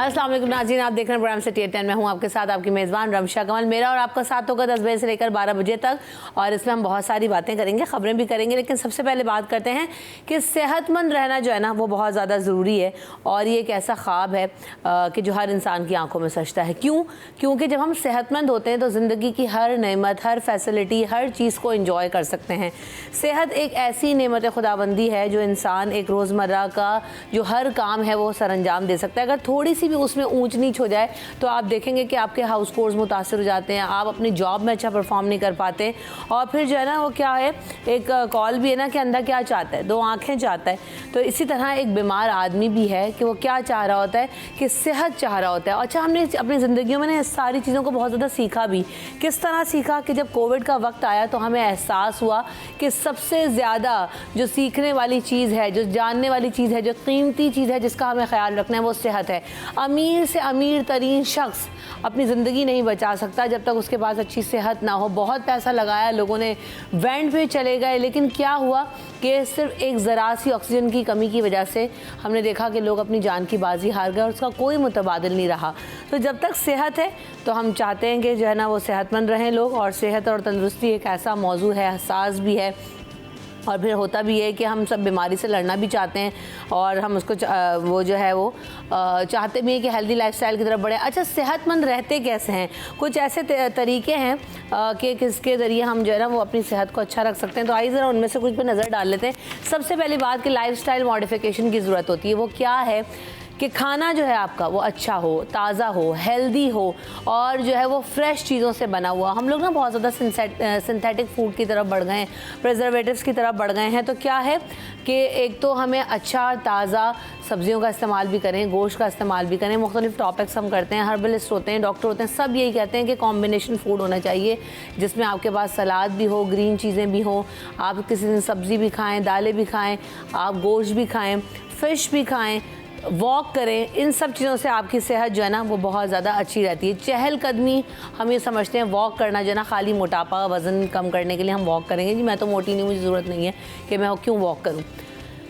अस्सलाम वालेकुम नाज़रीन, आप देख रहे हैं प्रोग्राम सिटी 10 में हूँ आपके साथ आपकी मेज़बान रमशा कमल। मेरा और आपका साथ होगा 10 बजे से लेकर 12 बजे तक और इसमें हम बहुत सारी बातें करेंगे, ख़बरें भी करेंगे। लेकिन सबसे पहले बात करते हैं कि सेहतमंद रहना जो है ना वो बहुत ज़्यादा ज़रूरी है और ये एक ऐसा ख्वाब है कि जो हर इंसान की आंखों में सजता है। क्यों? क्योंकि जब हम सेहतमंद होते हैं तो ज़िंदगी की हर नेमत, हर फैसिलिटी, हर चीज़ को इंजॉय कर सकते हैं। सेहत एक ऐसी नेमत खुदाबंदी है जो इंसान एक रोज़मर्रा का जो हर काम है वो सरअंजाम दे सकता है। अगर थोड़ी सी भी उसमें ऊंच नीच हो जाए तो आप देखेंगे कि आपके हाउस कोर्स मुतासर हो जाते हैं, आप अपनी जॉब में अच्छा परफॉर्म नहीं कर पाते। और फिर जो है ना वो क्या है, एक कॉल भी है ना कि अंधा क्या चाहता है, 2 आँखें चाहता है। तो इसी तरह एक बीमार आदमी भी है कि वो क्या चाह रहा होता है कि सेहत चाह रहा होता है। अच्छा, हमने अपनी ज़िंदगियों में ना सारी चीज़ों को बहुत ज़्यादा सीखा भी। किस तरह सीखा कि जब कोविड का वक्त आया तो हमें एहसास हुआ कि सबसे ज़्यादा जो सीखने वाली चीज़ है, जो जानने वाली चीज़ है, जो कीमती चीज़ है जिसका हमें ख्याल रखना है वो सेहत है। अमीर से अमीर तरीन शख्स अपनी ज़िंदगी नहीं बचा सकता जब तक उसके पास अच्छी सेहत ना हो। बहुत पैसा लगाया लोगों ने, वेंट पे चले गए, लेकिन क्या हुआ कि सिर्फ एक ज़रा सी ऑक्सीजन की कमी की वजह से हमने देखा कि लोग अपनी जान की बाजी हार गए और उसका कोई मुतबादिल नहीं रहा। तो जब तक सेहत है तो हम चाहते हैं कि जो है ना वो सेहतमंद रहें लोग। और सेहत और तंदुरुस्ती एक ऐसा मौजू है, हसास भी है, और फिर होता भी है कि हम सब बीमारी से लड़ना भी चाहते हैं और हम उसको वो जो है वो चाहते भी हैं कि हेल्दी लाइफस्टाइल की तरफ बढ़े। अच्छा, सेहतमंद रहते कैसे हैं? कुछ ऐसे तरीके हैं कि किसके ज़रिए हम जो है ना वो अपनी सेहत को अच्छा रख सकते हैं। तो आइए ज़रा उनमें से कुछ पे नज़र डाल लेते हैं। सबसे पहली बात कि लाइफस्टाइल मॉडिफिकेशन की ज़रूरत होती है। वो क्या है कि खाना जो है आपका वो अच्छा हो, ताज़ा हो, हेल्दी हो और जो है वो फ्रेश चीज़ों से बना हुआ। हम लोग ना बहुत ज़्यादा सिंथेटिक फूड की तरफ बढ़ गए हैं, प्रिजर्वेटिव्स की तरफ बढ़ गए हैं। तो क्या है कि एक तो हमें अच्छा ताज़ा सब्जियों का इस्तेमाल भी करें, गोश्त का इस्तेमाल भी करें। मुख्तलिफ टॉपिक्स हम करते हैं, हर्बलिस्ट होते हैं, डॉक्टर होते हैं, सब यही कहते हैं कि कॉम्बिनेशन फूड होना चाहिए जिसमें आपके पास सलाद भी हो, ग्रीन चीज़ें भी हों, आप किसी दिन सब्ज़ी भी खाएँ, दालें भी खाएँ, आप गोश्त भी खाएँ, फ़िश भी खाएँ, वॉक करें। इन सब चीज़ों से आपकी सेहत जो है ना वो बहुत ज़्यादा अच्छी रहती है। चहलकदमी हम ये समझते हैं वॉक करना जो है ना खाली मोटापा, वज़न कम करने के लिए हम वॉक करेंगे। जी मैं तो मोटी नहीं, मुझे ज़रूरत नहीं है कि मैं क्यों वॉक करूँ।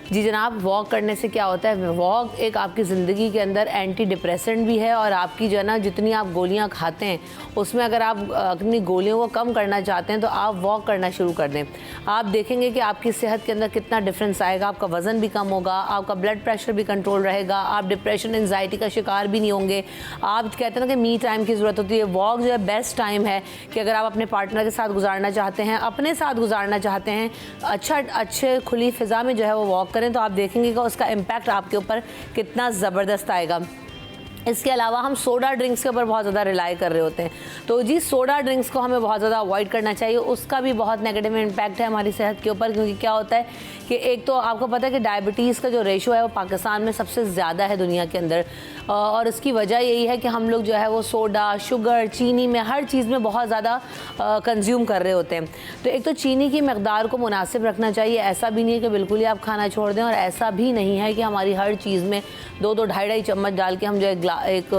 जी जनाब, वॉक करने से क्या होता है, वॉक एक आपकी ज़िंदगी के अंदर एंटी डिप्रेसेंट भी है और आपकी जो है ना जितनी आप गोलियां खाते हैं उसमें अगर आप अपनी गोलियों को कम करना चाहते हैं तो आप वॉक करना शुरू कर दें। आप देखेंगे कि आपकी सेहत के अंदर कितना डिफरेंस आएगा। आपका वज़न भी कम होगा, आपका ब्लड प्रेशर भी कंट्रोल रहेगा, आप डिप्रेशन, एंजाइटी का शिकार भी नहीं होंगे। आप कहते हैं ना कि मी टाइम की ज़रूरत होती है। वॉक जो है बेस्ट टाइम है कि अगर आप अपने पार्टनर के साथ गुजारना चाहते हैं, अपने साथ गुजारना चाहते हैं, अच्छे खुली फ़िज़ा में जो है वो वॉक तो आप देखेंगे कि उसका इम्पैक्ट आपके ऊपर कितना ज़बरदस्त आएगा। इसके अलावा हम सोडा ड्रिंक्स के ऊपर बहुत ज़्यादा रिलाई कर रहे होते हैं, तो जी सोडा ड्रिंक्स को हमें बहुत ज़्यादा अवॉइड करना चाहिए। उसका भी बहुत नेगेटिव इम्पैक्ट है हमारी सेहत के ऊपर, क्योंकि क्या होता है कि एक तो आपको पता है कि डायबिटीज़ का जो रेशो है वो पाकिस्तान में सबसे ज़्यादा है दुनिया के अंदर। और इसकी वजह यही है कि हम लोग जो है वो सोडा, शुगर, चीनी में हर चीज़ में बहुत ज़्यादा कंज्यूम कर रहे होते हैं। तो एक तो चीनी की मकदार को मुनासिब रखना चाहिए। ऐसा भी नहीं है कि बिल्कुल ही आप खाना छोड़ दें और ऐसा भी नहीं है कि हमारी हर चीज़ में 2-2, 2.5 चम्मच डाल के हम जो है एक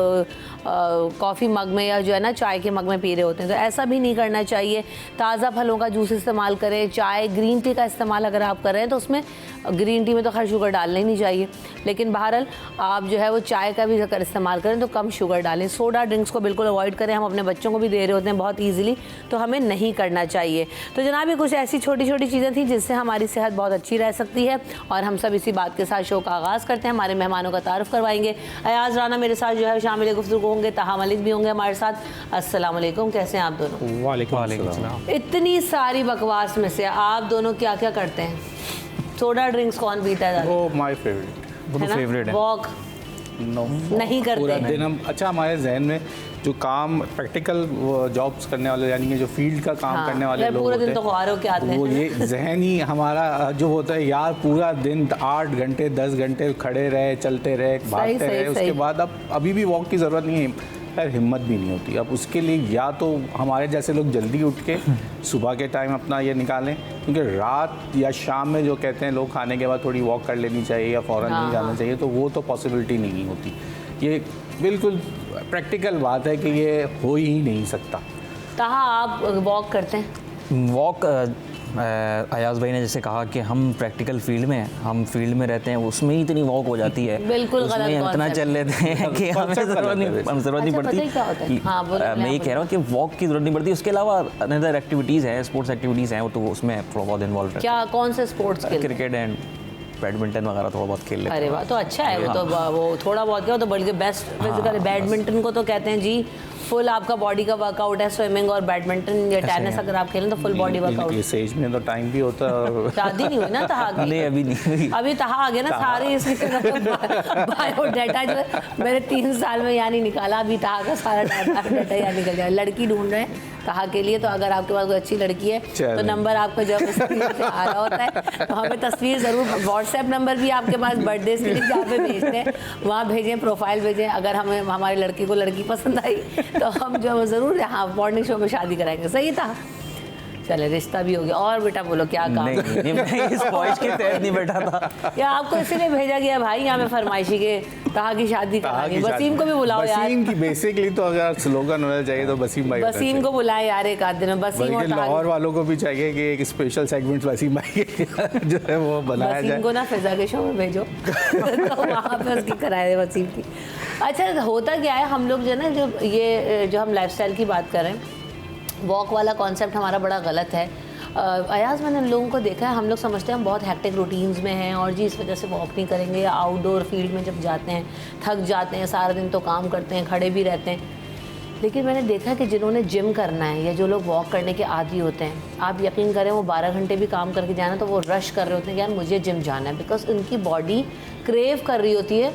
कॉफ़ी मग में या जो है ना चाय के मग में पी रहे होते हैं। तो ऐसा भी नहीं करना चाहिए। ताज़ा फलों का जूस इस्तेमाल करें। चाय, ग्रीन टी का इस्तेमाल अगर आप कर रहे हैं तो उसमें ग्रीन टी में तो खैर शुगर डालना ही नहीं चाहिए, लेकिन बहरहाल आप जो है वो चाय का भी अगर इस्तेमाल करें तो कम शुगर डालें। सोडा ड्रिंक्स को बिल्कुल अवॉइड करें। हम अपने बच्चों को भी दे रहे होते हैं बहुत ईजिली, तो हमें नहीं करना चाहिए। तो जनाब ये कुछ ऐसी छोटी छोटी चीज़ें थी जिससे हमारी सेहत बहुत अच्छी रह सकती है और हम सब इसी बात के साथ शो का आगाज़ करते हैं। हमारे मेहमानों का तारुफ करवाएंगे। अयाज राना मेरे साथ जो है शामिल गुफ्तगू होंगे, ताहा मलिक भी होंगे हमारे साथ। अस्सलाम वालेकुम, कैसे हैं आप दोनों? वालेकुम सलाम। इतनी सारी बकवास में से आप दोनों क्या क्या करते हैं? सोडा ड्रिंक्स कौन पीता है? वो माय फेवरेट है। वॉक नो नहीं करते पूरा दिन हम अच्छा हमारे जहन में जो काम प्रैक्टिकल जॉब्स करने वाले यानी कि जो फील्ड का काम करने वाले लोग पूरा होते दिन तो ख्वारों के आते हैं, वो ये जहन ही हमारा जो होता है यार पूरा दिन 8 घंटे 10 घंटे खड़े रहे, चलते रहे, भागते रहे, उसके बाद अब अभी भी वॉक की ज़रूरत नहीं है, खैर हिम्मत भी नहीं होती। अब उसके लिए या तो हमारे जैसे लोग जल्दी उठ के सुबह के टाइम अपना ये निकालें, क्योंकि रात या शाम में जो कहते हैं लोग खाने के बाद थोड़ी वॉक कर लेनी चाहिए या फ़ौरन नहीं जाना चाहिए, तो वो तो पॉसिबिलिटी नहीं होती। ये बिल्कुल प्रैक्टिकल बात है कि ये हो ही नहीं सकता। ताहा आप वॉक करते हैं? वॉक अयाज भाई ने जैसे कहा कि हम प्रैक्टिकल फील्ड में हम फील्ड में रहते हैं, उसमें ही इतनी वॉक हो जाती है, बिल्कुल उसमें हम इतना चल लेते हैं कि हमें ज़रूरत नहीं पड़ती। मैं ये कह रहा हूँ कि वॉक की ज़रूरत नहीं पड़ती। उसके अलावा अनदर एक्टिविटीज़ हैं, स्पोर्ट्स एक्टिविटीज़ हैं, वो तो उसमें थोड़ा बहुत इन्वॉल्व है। क्या, कौन से स्पोर्ट्स? क्रिकेट एंड बैडमिंटन वगैरह थोड़ा बहुत खेल लेते हैं। अरे वाह, तो अच्छा है। वो तो वो थोड़ा बहुत क्या, वो तो बल्कि बेस्ट फिजिकल। बैडमिंटन को तो कहते हैं जी फुल आपका बॉडी का वर्कआउट है। स्विमिंग और बैडमिंटन या टेनिस अगर आप खेलें तो फुल बॉडी वर्कआउट। इस एज में तो टाइम भी होता है। शादी नहीं हुई ना तहा की? नहीं, अभी नहीं। अभी तहा आ गया ना सारे इसके बायोडाटा जो है मैंने 3 साल में यहाँ नहीं निकाला। अभी तहा का सारा डाटा यहाँ निकल जाए। लड़की ढूंढ रहे हैं तहा के लिए, तो अगर आपके पास कोई अच्छी लड़की है तो नंबर आपका जब स्क्रीन पे आ रहा होता है तो हमें तस्वीर ज़रूर, व्हाट्सएप नंबर भी आपके पास बर्थडे के लिए जहाँ पे भेजते हैं वहाँ भेजें, प्रोफाइल भेजें। अगर हमें हमारी लड़की को लड़की पसंद आई तो हम जो ज़रूर यहाँ मॉर्निंग शो में शादी कराएंगे। सही था, चले रिश्ता भी हो गया। और बेटा बोलो क्या काम? नहीं, मैं इस ख्वाहिश के तहत नहीं बैठा था। या आपको इसीलिए भेजा गया भाई यहाँ पे फरमाइशी के तहा की शादी करानी। वसीम को भी बुलाओ यार। वसीम की बेसिकली तो अगर स्लोगन होना चाहिए तो वसीम भाई, वसीम को बुलाए यार एक आध दिन में। वसीम और लाहौर वालों को भी चाहिए कि एक स्पेशल सेगमेंट वसीम भाई जो है वो बनाया जाए। वसीम को ना फिजा के शो में भेजो तो वहाँ पे उसकी कराए वसीम की। अच्छा, होता क्या है, हम लोग जो है ना जो हम लाइफस्टाइल की बात कर रहे हैं, वॉक वाला कॉन्सेप्ट हमारा बड़ा गलत है। अयाज, मैंने लोगों को देखा है, हम लोग समझते हैं हम बहुत हैक्टिक रूटीन्स में हैं और जी इस वजह से वॉक नहीं करेंगे। या आउटडोर फील्ड में जब जाते हैं थक जाते हैं, सारा दिन तो काम करते हैं, खड़े भी रहते हैं। लेकिन मैंने देखा कि जिन्होंने जिम करना है या जो लोग वॉक करने के आदी होते हैं, आप यकीन करें वो 12 घंटे भी काम करके जाना तो वो रश कर रहे होते हैं कि यार मुझे जिम जाना है। बिकॉज उनकी बॉडी क्रेव कर रही होती है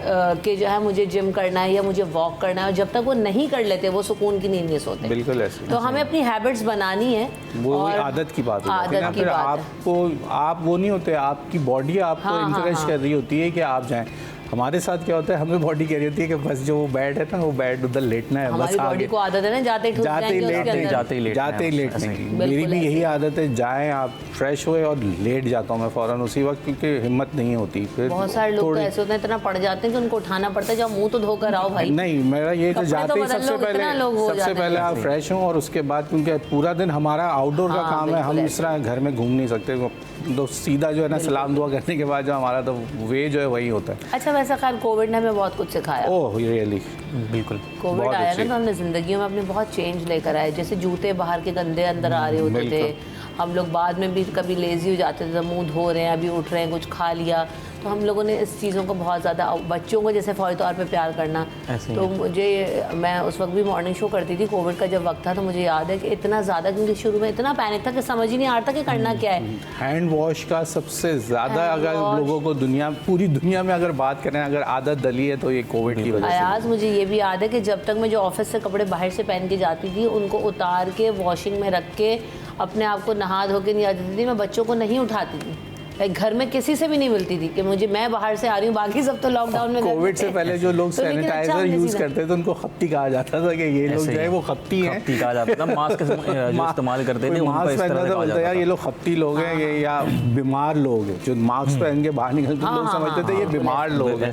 कि जो है मुझे जिम करना है या मुझे वॉक करना है। और जब तक वो नहीं कर लेते वो सुकून की नींद नहीं सोते। बिल्कुल ऐसे। तो हमें अपनी हैबिट्स बनानी है। वो आदत की बात है ना, फिर आपको आप वो नहीं होते, आपकी बॉडी आपको इंकरेज कर रही होती है कि आप जाएं। हमारे साथ क्या होता है, हमें बॉडी कह रही होती है कि बस जो वो बेड है ना, वो बेड उधर लेटना है। हमारी बॉडी को आदत है ना जाते ही लेटने की। मेरी भी यही आदत है, जाएं आप फ्रेश हुए और लेट जाता हूँ मैं फ़ौरन उसी वक्त, क्योंकि हिम्मत नहीं होती। फिर बहुत सारे लोग तो ऐसे होते हैं, इतना पड़ जाते हैं कि उनको उठाना पड़ता है, जब मुंह तो धोकर आओ भाई। नहीं, मेरा ये तो जाते ही सबसे पहले आप फ्रेश हों और उसके बाद, क्योंकि पूरा दिन हमारा आउटडोर का काम है, हम इस तरह घर में घूम नहीं सकते। तो सीधा जो है ना सलाम दुआ करने के बाद जो हमारा तो वे जो है वही होता है। अच्छा, वैसा खैर कोविड ने हमें बहुत कुछ सिखाया। ओह रियली, बिल्कुल। कोविड आया ना तो हमने ज़िंदगी में अपने बहुत चेंज लेकर आए। जैसे जूते बाहर के गंदे अंदर आ रहे होते थे, हम लोग बाद में भी कभी लेज़ी हो जाते थे, मुंह धो रहे हैं, अभी उठ रहे हैं, कुछ खा लिया, तो हम लोगों ने इस चीज़ों को बहुत ज़्यादा, बच्चों को जैसे फौरी तौर पे प्यार करना। तो मैं उस वक्त भी मॉर्निंग शो करती थी, कोविड का जब वक्त था, तो मुझे याद है कि इतना ज़्यादा, क्योंकि शुरू में इतना पैनिक था कि समझ ही नहीं आ रहा था कि करना क्या है। हैंड वॉश का सबसे ज़्यादा अगर लोगों को पूरी दुनिया में अगर बात करें, अगर आदत डली है तो ये कोविड की वजह से। आज मुझे ये भी याद है कि जब तक मैं जो ऑफिस से कपड़े बाहर से पहन के जाती थी, उनको उतार के वॉशिंग में रख के अपने आप को नहा धो के नहीं आती थी, मैं बच्चों को नहीं उठाती थी। घर में किसी से भी नहीं मिलती थी कि मुझे, मैं बाहर से आ रही हूँ, बाकी सब तो लॉकडाउन में। कोविड से पहले जो लोग सैनिटाइजर यूज करते थे उनको खप्ती कहा जाता था कि ये लोग जो है वो खप्ती हैं। खप्ती कहा जाता था। मास्क इस्तेमाल करते थे, मास्क पहनता था, बोलता यार ये लोग खप्ती लोग हैं या बीमार लोग हैं। जो मास्क पहन के बाहर निकलते लोग समझते थे ये बीमार लोग हैं।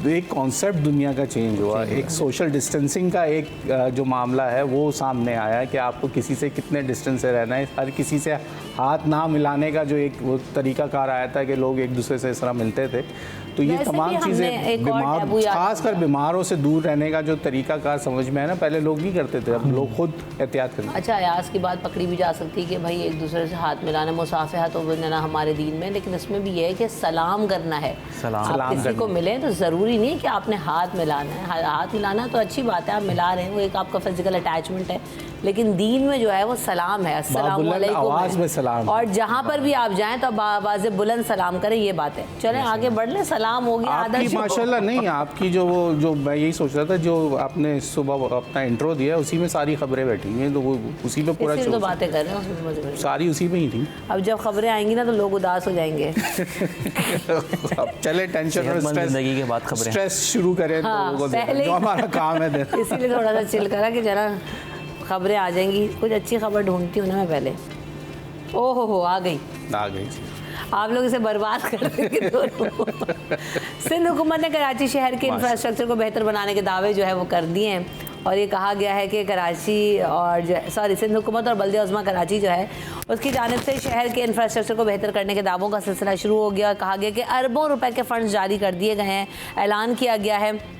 तो एक कॉन्सेप्ट दुनिया का चेंज हुआ, एक सोशल डिस्टेंसिंग का एक जो मामला है वो सामने आया कि आपको किसी से कितने डिस्टेंस से रहना है। हर किसी से हाथ ना मिलाने का जो एक वो तरीकाकार आया था कि लोग एक दूसरे से इस तरह मिलते थे। तो ये तमाम चीज़ें, खासकर बीमारों से दूर रहने का जो तरीकाकार समझ में है ना, पहले लोग नहीं करते थे, अब लोग खुद एहतियात करते। अच्छा, अयाज की बात पकड़ी भी जा सकती है कि भाई एक दूसरे से हाथ मिलाना, मुसाफिहा तो ना हमारे दीन में, लेकिन इसमें भी ये है कि सलाम करना है। आप किसी को मिले तो ज़रूरी नहीं कि आपने हाथ मिलाना है। हाथ मिलाना तो अच्छी बात है, आप मिला रहे हैं, वो एक आपका फिजिकल अटैचमेंट है, लेकिन दीन में जो है वो सलाम है, अस्सलाम वालेकुम। और जहाँ पर भी आप जाएं तो आवाज़ बुलंद सलाम करें, ये बात है। चलें आगे बढ़ लें, सलाम हो गया, आपकी माशाल्लाह। नहीं, आपकी जो मैं यही सोच रहा था, जो आपने सुबह अपना इंट्रो दिया है उसी में सारी खबरें बैठी हैं, तो वो उसी पे पूरा तो बातें कर रहे हैं, सारी उसी में ही थी। अब जब खबरें आएंगी ना तो लोग उदास हो जाएंगे। अब चले टेंशन और जिंदगी के बाद खबरें, स्ट्रेस शुरू करें तो जो हमारा काम है, इसीलिए थोड़ा सा चिल करा कि जरा खबरें आ जाएंगी। कुछ अच्छी खबर ढूंढती हूँ ना मैं पहले। ओहो हो, आ गई। आप लोग इसे बर्बाद कर देंगे दोनों। सिंध हुकूमत ने कराची शहर के इंफ्रास्ट्रक्चर को बेहतर बनाने के दावे जो है वो कर दिए हैं और ये कहा गया है कि कराची और सिंध हुकूमत और बल्दिया उज़्मा कराची जो है उसकी जानिब से शहर के इंफ्रास्ट्रक्चर को बेहतर करने के दावों का सिलसिला शुरू हो गया और कहा गया कि अरबों रुपए के फंड्स जारी कर दिए गए हैं, ऐलान किया गया है।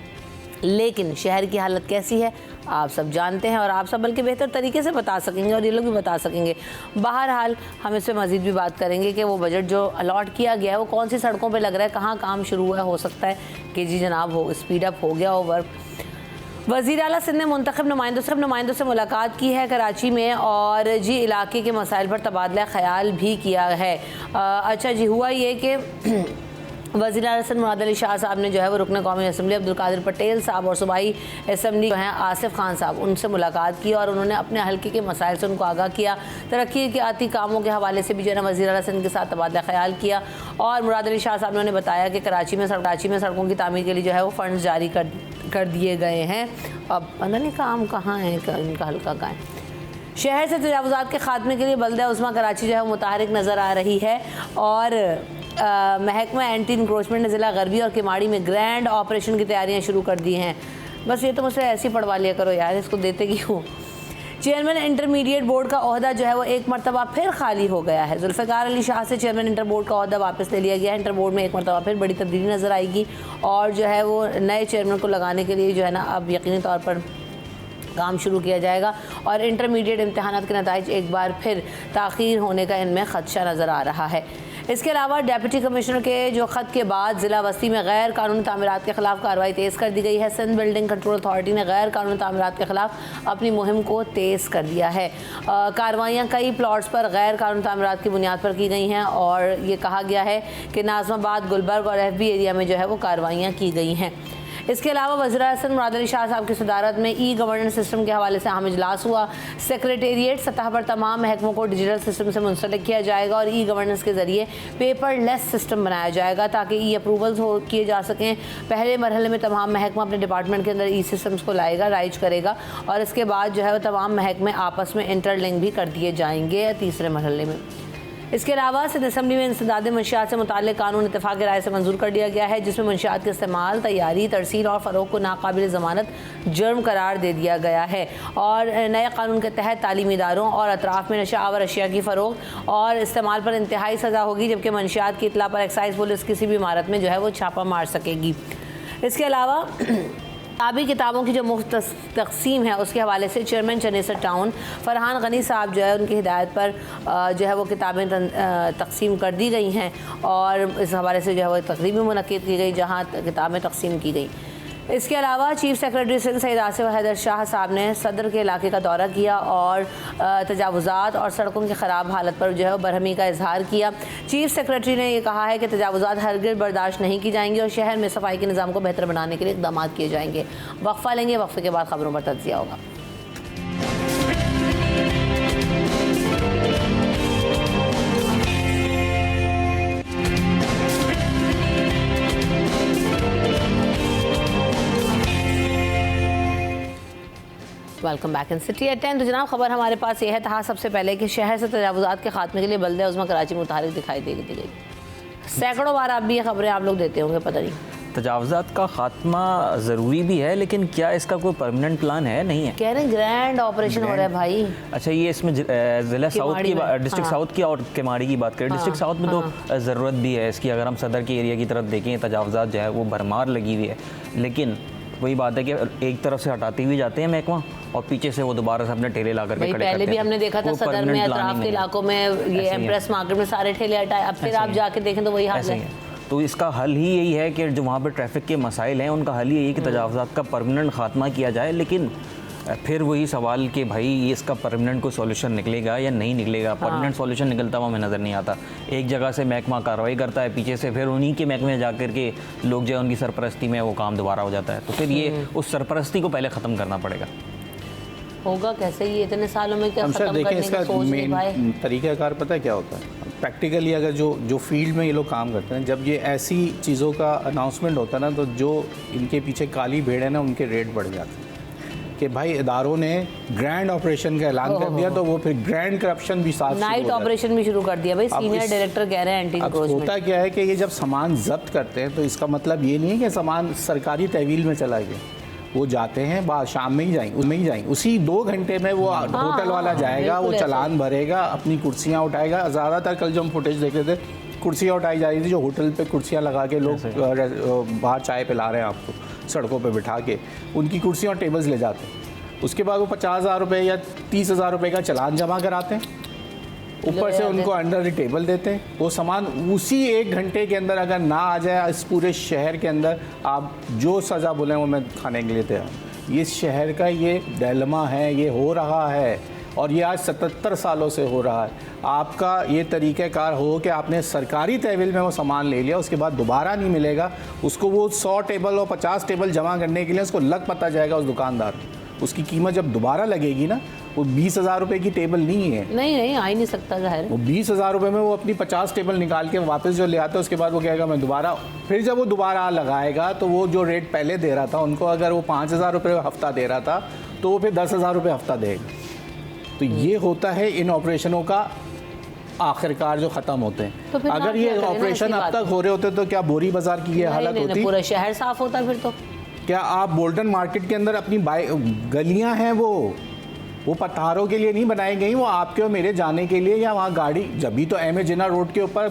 लेकिन शहर की हालत कैसी है आप सब जानते हैं और आप सब बल्कि बेहतर तरीके से बता सकेंगे और ये लोग भी बता सकेंगे। बहरहाल हम इस पर मज़ीद भी बात करेंगे कि वो बजट जो अलॉट किया गया है वो कौन सी सड़कों पे लग रहा है, कहाँ काम शुरू हुआ है, हो सकता है कि जी जनाब हो स्पीड अप हो गया हो वर्क। वज़ीर आला सिंध ने मुंतखब नुमाइंदों से मुलाकात की है कराची में और जी इलाके के मसाइल पर तबादला ख्याल भी किया है। अच्छा जी, हुआ ये कि वज़ीर आला सिंध मुराद अली शाह साहब ने जो है वो रुकन कौमी असम्बली अब्दुल कादिर पटेल साहब और सूबाई असम्बली जो हैं आसिफ खान साहब उनसे मुलाकात की और उन्होंने अपने हल्के के मसाइल से उनको आगाह किया। तरक्की के आती कामों के हवाले से भी जो है ना वज़ीर आला सिंध के साथ तबादला ख्याल किया और मुराद अली शाह साहब ने बताया कि कराची में सड़कों की तामीर के लिए जो है वो फ़ंड जारी कर दिए गए हैं। अब पता नहीं काम कहाँ है, इनका हल्का कहाँ है। शहर से तजावुज़ात के खात्मे के लिए बल्दिया उज़्मा कराची जो है वो मुतहरिक नज़र आ रही है और महकमा एंटी इंक्रोचमेंट ने ज़िला गरबी और किमाड़ी में ग्रैंड ऑपरेशन की तैयारियां शुरू कर दी हैं। बस ये तो मुझसे ऐसे ही पढ़वा लिया करो यार, इसको देते क्यों। चेयरमैन इंटरमीडिएट बोर्ड का ओहदा जो है वो एक मरतबा फिर खाली हो गया है। जुल्फ़िकार अली शाह से चेयरमैन इंटर बोर्ड का ओहदा वापस ले लिया गया है। इंटर बोर्ड में एक मरतबा फिर बड़ी तब्दीली नज़र आएगी और जो है वो नए चेयरमैन को लगाने के लिए जो है ना अब यकीनी तौर पर काम शुरू किया जाएगा और इंटरमीडिएट इम्तहानात के नताइज एक बार फिर ताख़ीर होने का इनमें ख़दशा नज़र आ रहा है। इसके अलावा डिप्टी कमिश्नर के जो ख़त के बाद ज़िला वस्ती में गैर कानूनी तामीरात के ख़िलाफ़ कार्रवाई तेज़ कर दी गई है। सिंध बिल्डिंग कंट्रोल अथॉरिटी ने गैर कानूनी तामीरात के ख़िलाफ़ अपनी मुहिम को तेज़ कर दिया है। कार्रवाइयाँ कई प्लॉट्स पर गैर कानूनी तामीरात की बुनियाद पर की गई हैं और ये कहा गया है कि नाज़माबाद, गुलबर्ग और FB एरिया में जो है वो कार्रवाइयाँ की गई हैं। इसके अलावा वज़ीर आला सिंध मुराद अली शाह साहब की सदारत में ई गवर्नेंस सिस्टम के हवाले से अहम इजलास हुआ। सेक्रेटेरिएट सतह पर तमाम महकमों को डिजिटल सिस्टम से मुंसलिक किया जाएगा और ई गवर्नेंस के ज़रिए पेपरलेस सिस्टम बनाया जाएगा ताकि ई अप्रूवल्स किए जा सकें। पहले मरहले में तमाम महकमा अपने डिपार्टमेंट के अंदर ई सिस्टम्स को लाएगा, राइज करेगा और इसके बाद जो है वो तमाम महकमे आपस में इंटरलिंक भी कर दिए जाएंगे तीसरे मरहले में। इसके अलावा सिंध असम्बली में इंसदाद मंशियात से मुताल्लिक़ कानून इत्तेफाक़ राय से मंजूर कर दिया गया है जिसमें मंशियात के इस्तेमाल, तैयारी, तरसील और फ़रोग़ को नाकाबिल ज़मानत जुर्म करार दे दिया गया है और नए कानून के तहत तालीमी इदारों और अतराफ़ में नशा आवर अशिया की फ़रोग़ और इस्तेमाल पर इंतहाई सज़ा होगी जबकि मंशियात की इत्तला पर एक्साइज़ पुलिस किसी भी इमारत में जो है वो छापा मार सकेगी। इसके अलावा किताबी किताबों की जो मुफ्त तकसीम है उसके हवाले से चेयरमैन चनेसर टाउन फ़रहान गनी साहब जो है उनकी हिदायत पर जो है वो किताबें तकसीम कर दी गई हैं और इस हवाले से जो है वो तकरीब भी मुनक़्क़िद की गई जहाँ किताबें तकसीम की गई। इसके अलावा चीफ सेक्रेटरी सिंध सैयद आसिफ हैदर शाह साहब ने सदर के इलाके का दौरा किया और तजावुज़ात और सड़कों की ख़राब हालत पर जो है बरहमी का इजहार किया। चीफ सेक्रेटरी ने यह कहा है कि तजावुज़ात हरगिज़ बर्दाश्त नहीं की जाएंगी और शहर में सफाई के निज़ाम को बेहतर बनाने के लिए इक़दाम किए जाएंगे। वक्फ़ा लेंगे, वक्फ़े के बाद ख़बरों पर तज्ज़िया होगा। Welcome back in city at 10। तो जनाब खबर हमारे पास ये है था सबसे पहले कि शहर से तजावुज़ात के खात्मे के लिए बल्दिया उज़्मा कराची मुतहरिक दिखाई दी गई। सैकड़ों बार आप भी ये खबरें आप लोग देते होंगे, पता नहीं। तजावुज़ात का खात्मा ज़रूरी भी है लेकिन क्या इसका कोई परमानेंट प्लान है? नहीं है। कह रहे हैं ग्रैंड ऑपरेशन हो रहा है भाई। अच्छा, ये इसमें ज़िला साउथ की डिस्ट्रिक्ट साउथ की और किमाड़ी की बात करें, डिस्ट्रिक्ट साउथ में तो ज़रूरत भी है इसकी। अगर हम सदर के एरिया की तरफ देखें तजावुज़ात जो है वो भरमार लगी हुई है लेकिन वही बात है कि एक तरफ से हटाते हुए जाते हैं महकमा और पीछे से वो दोबारा से अपने ठेले ला करके खड़े करते हैं। पहले भी हमने देखा था सदर में, अतराफ के इलाकों में ये एम्प्रेस मार्केट में सारे ठेले हटाए, अब फिर आप जाके देखें तो वही हाल है। तो इसका हल ही यही है कि जो वहाँ पर ट्रैफिक के मसाइल हैं उनका हल ही यही है कि तजावुज़ात का परमानेंट खात्मा किया जाए। लेकिन फिर वही सवाल कि भाई इसका परमानेंट कोई सॉल्यूशन निकलेगा या नहीं निकलेगा। परमानेंट सॉल्यूशन निकलता हुआ हमें नज़र नहीं आता। एक जगह से महकमा कार्रवाई करता है, पीछे से फिर उन्हीं के महकमे में जाकर के लोग जो है उनकी सरपरस्ती में वो काम दोबारा हो जाता है। तो फिर ये उस सरपरस्ती को पहले ख़त्म करना पड़ेगा। होगा कैसे ये इतने सालों में क्या खत्म करने की सोच रही भाई? तरीक़ाकार पता है क्या होता है? प्रैक्टिकली अगर जो फील्ड में ये लोग काम करते हैं, जब ये ऐसी चीज़ों का अनाउंसमेंट होता है ना तो जो इनके पीछे काली भेड़ है ना उनके रेट बढ़ जाते हैं कि भाई इदारों ने ग्रैंड ऑपरेशन का ऐलान कर दिया तो वो फिर ग्रैंड करप्शन भी साथ नाइट ऑपरेशन भी शुरू कर दिया भाई। सीनियर डायरेक्टर कह रहे हैं एंटी इंक्रोचमेंट। होता क्या है कि ये जब सामान जब्त करते हैं तो इसका मतलब ये नहीं है कि सामान सरकारी तहवील में चला गया, वो जाते हैं बाद शाम में ही जाएंगे, उसी 2 घंटे में वो होटल वाला जाएगा, वो चालान भरेगा, अपनी कुर्सियाँ उठाएगा। ज़्यादातर कल जो हम फुटेज देख रहे थे, कुर्सियाँ उठाई जा रही थी, जो होटल पे कुर्सियाँ लगा के लोग बाहर चाय पिला रहे हैं आपको सड़कों पे बिठा के, उनकी कुर्सियाँ और टेबल्स ले जाते हैं। उसके बाद वो 50,000 रुपये या 30,000 रुपये का चालान जमा कराते हैं, ऊपर से उनको अंडर द टेबल देते हैं। वो सामान उसी 1 घंटे के अंदर अगर ना आ जाए इस पूरे शहर के अंदर, आप जो सज़ा बोलें वो मैं खाने के लिए तैयार। ये शहर का ये डिलेमा है, ये हो रहा है और ये आज 77 सालों से हो रहा है। आपका ये तरीक़ाकार हो कि आपने सरकारी तहवील में वो सामान ले लिया, उसके बाद दोबारा नहीं मिलेगा, उसको वो 100 टेबल और 50 टेबल जमा करने के लिए उसको लग पता जाएगा उस दुकानदार को। उसकी कीमत जब दोबारा लगेगी ना, वो 20,000 रुपये की टेबल नहीं है, नहीं आ ही नहीं सकता ज़ाहिर। वो 20,000 रुपये में वो अपनी 50 टेबल निकाल के वापस जो ले आता है, उसके बाद वो कहेगा मैं दोबारा, फिर जब वो दोबारा लगाएगा तो वो जो रेट पहले दे रहा था उनको, अगर वो 5,000 रुपये हफ्ता दे रहा था तो वो फिर 10,000 रुपये हफ्ता देगा। तो ये होता है इन ऑपरेशनों का आखिरकार जो ख़त्म होते हैं। तो अगर ये ऑपरेशन अब तक हो रहे होते तो क्या बोरी बाजार की ये हालत होती? पूरा शहर साफ होता फिर तो। क्या आप बोल्टन मार्केट के अंदर अपनी गलियां हैं वो पथारों के लिए नहीं बनाई गई, वो आपके और मेरे जाने के लिए, या वहाँ गाड़ी, जब भी तो एम ए जिन्ना रोड के ऊपर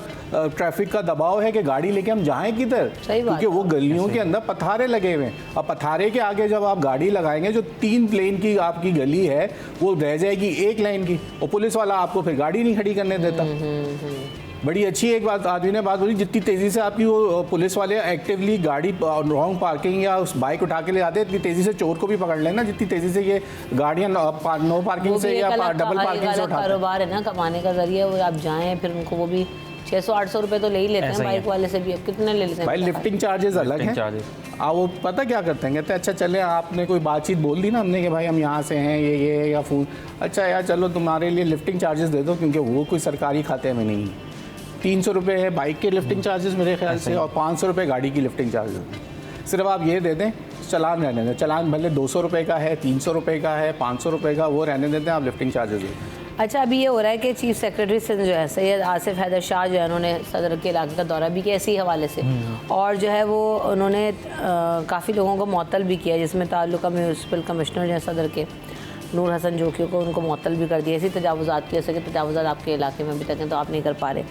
ट्रैफिक का दबाव है कि गाड़ी लेके हम जाएं किधर, क्योंकि वो गलियों के अंदर पथारे लगे हुए हैं। अब पथारे के आगे जब आप गाड़ी लगाएंगे, जो 3 लेन की आपकी गली है वो रह जाएगी 1 लाइन की, और पुलिस वाला आपको फिर गाड़ी नहीं खड़ी करने देता। बड़ी अच्छी एक बात आदमी ने बात बोली, जितनी तेज़ी से आपकी वो पुलिस वाले एक्टिवली गाड़ी रॉन्ग पार्किंग या उस बाइक उठा के ले जाते हैं, इतनी तेज़ी से चोर को भी पकड़ लेना जितनी तेज़ी से ये गाड़ियाँ नो पार्किंग से या डबल पार्किंग से उठाते हैं। कारोबार है ना, कमाने का जरिए, वो आप जाएँ फिर उनको वो भी 600-800 रुपये तो ले ही लेते हैं बाइक वाले से भी। अब कितने ले लेते हैं भाई? लिफ्टिंग चार्जेस अलग हैं। वो पता क्या करते हैं, कहते हैं अच्छा चले, आपने कोई बातचीत बोल दी ना हमने कि भाई हम यहाँ से हैं, ये या फोन, अच्छा यार चलो तुम्हारे लिए लिफ्टिंग चार्जेस दे दो, क्योंकि वो कोई सरकारी खाते में नहीं है। 300 रुपये है बाइक के लिफ्टिंग चार्जेस मेरे ख्याल से, और 500 रुपये गाड़ी की लिफ्टिंग चार्जेस। सिर्फ आप ये दे दें, चलान रहने दें, चलान भले 200 रुपये का है, 300 रुपये का है, 500 रुपये का, वो रहने देते हैं, आप लिफ्टिंग चार्जेस दें। अच्छा, अभी ये हो रहा है कि चीफ सेक्रेटरी सिंध जो है सैयद आसिफ हैदर शाह जो है, उन्होंने सदर के इलाके का दौरा भी किया इसी हवाले से, और जो है वो उन्होंने काफ़ी लोगों को मुअत्तल भी किया, जिसमें ताल्लुका म्यूनसिपल कमिश्नर जो है सदर के नूर हसन जोकी को, उनको मुअत्तल भी कर दिया। ऐसी तजावुज़ात की, ऐसे कि तजावुज़ात आपके इलाके में अभी तक हैं तो आप नहीं कर पा रहे,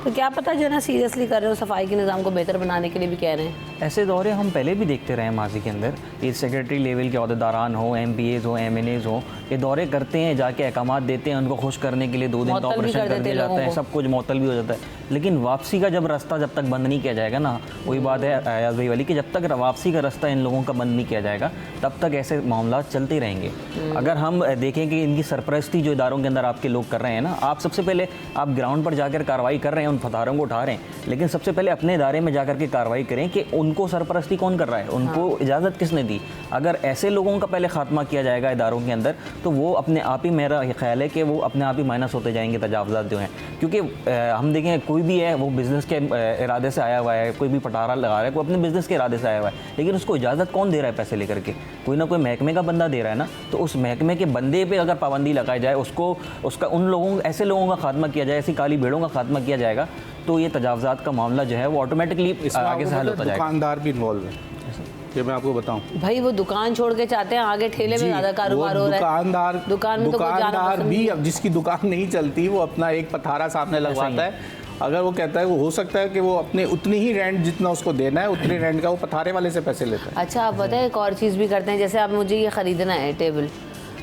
तो क्या पता जो है ना सीरियसली कर रहे हो, सफाई के निज़ाम को बेहतर बनाने के लिए भी कह रहे हैं। ऐसे दौरे हम पहले भी देखते रहे हैं माजी के अंदर, ये सेक्रेटरी लेवल के अहदेदारान हो, MPAs हो, MNAs हो, ये दौरे करते हैं, जाके अहकामात देते हैं, उनको खुश करने के लिए 2 दिन का ऑपरेशन कर दिया जाता है, सब कुछ मुअत्तल भी हो जाता है। लेकिन वापसी का जब रास्ता जब तक बंद नहीं किया जाएगा ना, वही बात है अयाज़ भाई वाली कि जब तक वापसी का रास्ता इन लोगों का बंद नहीं किया जाएगा तब तक ऐसे मामला चलते रहेंगे। अगर हम देखें कि इनकी सरपरस्ती जो इदारों के अंदर आपके लोग कर रहे हैं ना, आप सबसे पहले आप ग्राउंड पर जाकर कार्रवाई कर रहे हैं, उन फतारों को उठा रहे हैं, लेकिन सबसे पहले अपने इदारे में जाकर के कार्रवाई करें कि उनको सरपरस्ती कौन कर रहा है, उनको इजाज़त किसने दी। अगर ऐसे लोगों का पहले खात्मा किया जाएगा इदारों के अंदर, तो वो अपने आप ही, मेरा ख्याल है कि वो अपने आप ही माइनस होते जाएंगे तजावुज़ात जो हैं। क्योंकि हम देखें कोई भी है वो बिज़नेस के इरादे से आया हुआ है, कोई भी पटारा लगा रहा है, कोई अपने बिज़नेस के इरादे से आया हुआ है, लेकिन उसको इजाज़त कौन दे रहा है पैसे लेकर के? कोई ना कोई महकमे का बंदा दे रहा है ना। तो उस महकमे के बंदे पे अगर पाबंदी लगाई जाए, उसका उन लोगों, ऐसे लोगों का खात्मा किया जाए, ऐसी काली भेड़ों का खात्मा किया जाएगा, तो ये तजावुज़ात का मामला जो है वो ऑटोमेटिकली आगे से हल होता जाएगा। दुकानदार भी इन्वॉल्व है, ये मैं आपको बताऊं भाई, वो दुकान छोड़ के चाहते हैं आगे ठेले में ज़्यादा कारोबार हो रहा है। दुकानदार भी, अब जिसकी दुकान नहीं चलती वो अपना एक पथारा सामने लगवाता है। अगर वो कहता है, वो हो सकता है कि वो अपने उतनी ही रेंट जितना उसको देना है उतनी रेंट का वो पथारे वाले से पैसे लेता है। अच्छा, आप पता है एक और चीज़ भी करते हैं, जैसे आप मुझे ये ख़रीदना है टेबल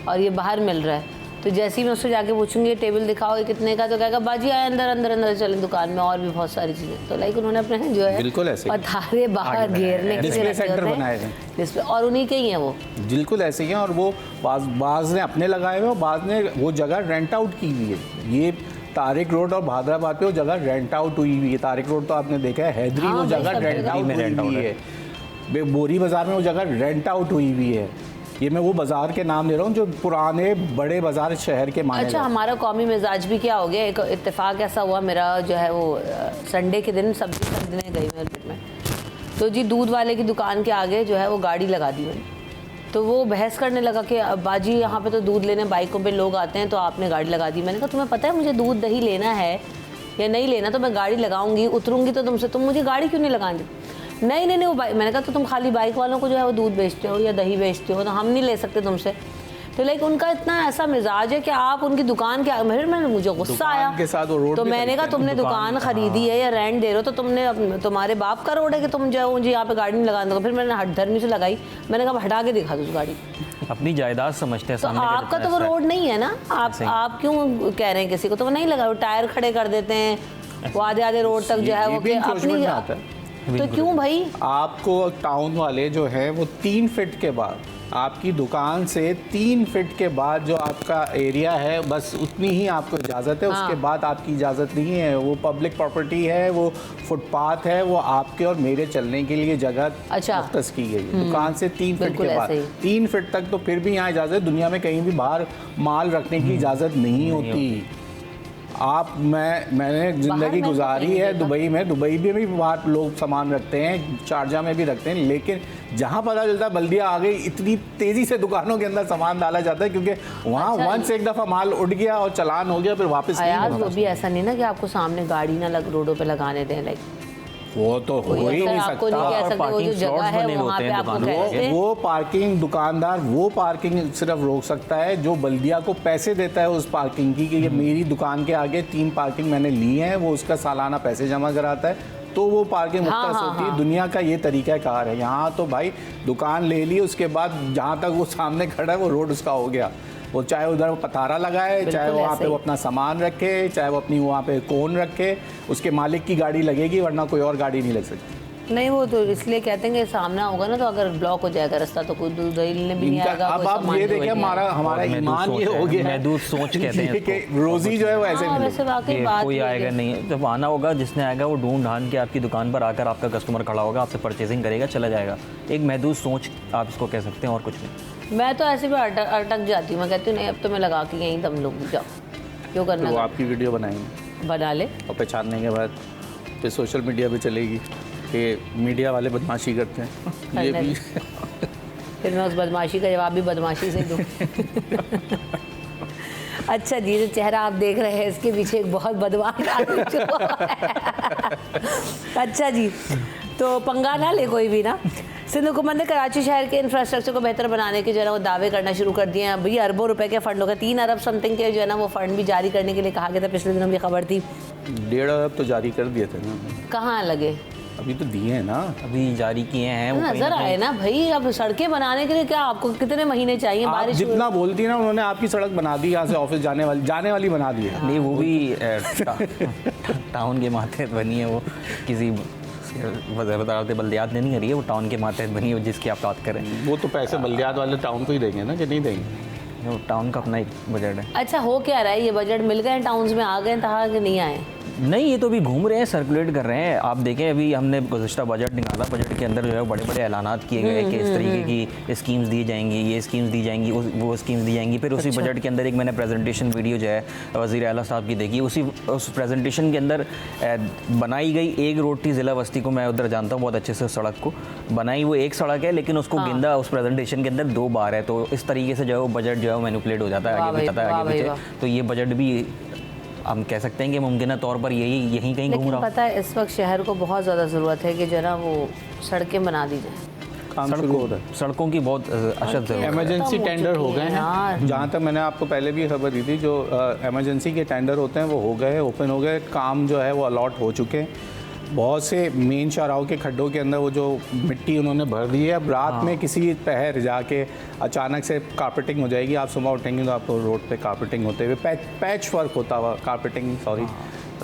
और ये बाहर मिल रहा है, तो जैसे ही मैं उससे जाके पूछूंगी ये टेबल दिखाओ ये कितने का, तो कहेगा बाजी आए अंदर चलें दुकान में, और भी बहुत सारी चीज़ें। तो लाइक उन्होंने अपने जो है बिल्कुल ऐसे पथारे बाहर घेरने के डिस्प्ले सेंटर बनाए हैं, डिस्प्ले, और उन्हीं के ही हैं वो, बिल्कुल ऐसे ही हैं। और वो बाज़ ने अपने लगाए हुए, बाज़ ने वो जगह रेंट आउट की हुई है। ये तारिक रोड और भादराबाद पे वो जगह रेंट आउट हुई हुई है। तारिक रोड तो आपने देखा है, हैदरी वो जगह रेंट आउट हुई है, बोरी बाज़ार में वो जगह रेंट आउट हुई हुई है। ये मैं वो बाज़ार के नाम ले रहा हूँ जो पुराने बड़े बाज़ार शहर के माने। अच्छा, हमारा कौमी मिजाज भी क्या हो गया, एक इत्तेफाक ऐसा हुआ मेरा जो है वो संडे के दिन सब्ज़ी खरीदने गई मार्केट में, तो जी दूध वाले की दुकान के आगे जो है वो गाड़ी लगा दी मैंने। तो वो बहस करने लगा कि बाजी यहाँ पे तो दूध लेने बाइकों पे लोग आते हैं, तो आपने गाड़ी लगा दी। मैंने कहा तुम्हें पता है मुझे दूध दही लेना है या नहीं लेना, तो मैं गाड़ी लगाऊंगी, उतरूंगी तो तुमसे, तुम मुझे गाड़ी क्यों नहीं लगाने दी? नहीं नहीं नहीं, वो मैंने कहा तो तुम खाली बाइक वालों को जो है वो दूध बेचते हो या दही बेचते हो, तो हम नहीं ले सकते तुमसे। तो लाइक उनका इतना ऐसा मिजाज है कि आप उनकी दुकान के फिर मैंने मुझे गुस्सा आया के साथ वो रोड तो मैंने कहा तुमने दुकान खरीदी है या रेंट दे रहे हो तो तुमने तुम्हारे बाप का रोड है कि तुम जो मुझे यहाँ पे गाड़ी नहीं लगाने दो। फिर मैंने हट धर्मी से लगाई, मैंने कहा हटा के दिखा दो उस गाड़ी। अपनी जायदाद समझते हैं तो आपका तो वो रोड नहीं है ना, आप क्यों कह रहे हैं किसी को, तो वो नहीं लगा, वो टायर खड़े कर देते हैं वो आधे आधे रोड तक जो है वो अपनी। तो क्यों भाई, आपको टाउन वाले जो है वो 3 फीट के बाद आपकी दुकान से 3 फीट के बाद जो आपका एरिया है बस उतनी ही आपको इजाज़त है। हाँ। उसके बाद आपकी इजाज़त नहीं है। वो पब्लिक प्रॉपर्टी है, वो फुटपाथ है, वो आपके और मेरे चलने के लिए जगह मुख्तस की गई है। दुकान से 3 फीट के बाद 3 फीट तक तो फिर भी यहाँ इजाज़त है। दुनिया में कहीं भी बाहर माल रखने की इजाज़त नहीं होती। मैंने ज़िंदगी गुजारी है दुबई में, दुबई में भी बाहर लोग सामान रखते हैं, शारजा में भी रखते हैं, लेकिन जहाँ पता चलता है बल्दिया आ गई इतनी तेज़ी से दुकानों के अंदर सामान डाला जाता है क्योंकि वहाँ वंस एक दफ़ा माल उड़ गया और चालान हो गया फिर वापस नहीं होता। वो भी ऐसा नहीं ना कि आपको सामने गाड़ी ना रोडों पे लगाने दें, लाइक वो तो हो ही नहीं सकता। वो जो जगह है वहाँ पे आपको कहते हैं वो पार्किंग दुकानदार वो पार्किंग सिर्फ रोक सकता है जो बल्दिया को पैसे देता है उस पार्किंग की कि ये मेरी दुकान के आगे 3 पार्किंग मैंने ली है, वो उसका सालाना पैसे जमा कराता है तो वो पार्किंग मुख्तस होती है। दुनिया का ये तरीका कार है। यहाँ तो भाई दुकान ले ली, उसके बाद जहाँ तक वो सामने खड़ा है वो रोड उसका हो गया। वो चाहे उधर पतारा लगाए, चाहे वहाँ पे वो अपना सामान रखे, चाहे वो अपनी वहाँ पे कोन रखे, उसके मालिक की गाड़ी लगेगी वरना कोई और गाड़ी नहीं लग सकती। नहीं वो तो इसलिए कहते हैं कि सामना होगा ना तो अगर ब्लॉक हो जाएगा रास्ता तो कोई दूध लेने भी नहीं आएगा। अब आप ये देखिए हमारा ईमान ये हो गया है, महदूद सोच कहते हैं कि रोजी जो है वो ऐसे वैसे वाकई बात कोई आएगा नहीं, जब आना होगा जिसने आएगा वो ढूंढ ढांड के आपकी दुकान पर आकर आपका कस्टमर खड़ा होगा, आपसे परचेजिंग करेगा, चला जाएगा। एक महदूद सोच आप इसको कह सकते हैं और कुछ नहीं। मैं तो ऐसे भी अटक जाती हूँ, मैं कहती हूँ नहीं अब तो मैं लगा के यहीं दम लूँगी, जाओ क्यों करना। वो आपकी वीडियो बनाएंगे, बना ले और पहचानने के बाद फिर सोशल मीडिया पे चलेगी कि मीडिया वाले बदमाशी करते हैं। ये भी फिर मैं उस बदमाशी का जवाब भी बदमाशी से दूँ। अच्छा जी, जो चेहरा आप देख रहे हैं इसके पीछे एक बहुत बदमाश आदमी छुपा है। अच्छा जी, तो पंगा ना ले कोई भी ना। सिंध हुकूमत ने कराची शहर के इंफ्रास्ट्रक्चर को बेहतर बनाने के जो है वो दावे करना शुरू कर दिए हैं। अभी अरबों रुपए के फंड हो गए, 3 अरब समथिंग के जो है ना वो फंड भी जारी करने के लिए कहा गया था। पिछले दिनों की खबर थी 1.5 अरब तो जारी कर दिए थे ना। कहाँ लगे, अभी तो दिए हैं ना, अभी जारी किए हैं। वो नजर आए ना भाई। अब सड़कें बनाने के लिए क्या आपको कितने महीने चाहिए? बारिश जितना बोलती है ना, उन्होंने आपकी सड़क बना दी, यहाँ से ऑफिस जाने वाली बना दी है। नहीं वो भी टाउन के मातहत बनी है, वो किसी वज़ारत बल्दियात ने नहीं करी है, वो टाउन के मातहत बनी है जिसकी आप बात करें। वो तो पैसे बल्दियात वाले टाउन को ही देंगे ना, कि नहीं देंगे? वो टाउन का अपना एक बजट है। अच्छा हो क्या रहा है, ये बजट मिल गए टाउन्स में, आ गए था कि नहीं आए? नहीं, ये तो अभी घूम रहे हैं, सर्कुलेट कर रहे हैं। आप देखें अभी हमने गुज़श्ता बजट निकाला, बजट के अंदर जो है बड़े बड़े ऐलानात किए गए कि इस तरीके की स्कीम्स दी जाएंगी, ये स्कीम्स दी जाएंगी, वो स्कीम्स दी जाएंगी। फिर उसी बजट के अंदर एक मैंने प्रेजेंटेशन वीडियो जो है वज़ीर आला साहब की देखी, उस प्रेजेंटेशन के अंदर बनाई गई एक रोड थी ज़िला बस्ती को, मैं उधर जानता हूँ बहुत अच्छे से सड़क को बनाई, वो एक सड़क है लेकिन उसको गेंदा उस प्रेजेंटेशन के अंदर 2 बार है। तो इस तरीके से जो है वो बजट जो है वो मैनिपुलेट हो जाता है, आगे भी पता है आगे पीछे। तो ये बजट भी हम कह सकते हैं कि मुमकिन तौर पर यहीं कहीं घूम रहा है। पता है इस वक्त शहर को बहुत ज़्यादा ज़रूरत है कि जो ना वो सड़कें बना दी जाए। सड़कों की बहुत अशद ज़रूरत है। इमरजेंसी टेंडर हो गए हैं, जहाँ तक मैंने आपको पहले भी खबर दी थी, जो इमरजेंसी के टेंडर होते हैं वो हो गए, ओपन हो गए, काम जो है वो अलॉट हो चुके हैं। बहुत से मेन शाहराहों के खड्डों के अंदर वो जो मिट्टी उन्होंने भर दी है। अब रात में किसी पहर जाके अचानक से कारपेटिंग हो जाएगी, आप सुबह उठेंगे तो आपको रोड पे कारपेटिंग होते हुए पैच वर्क होता हुआ, कारपेटिंग सॉरी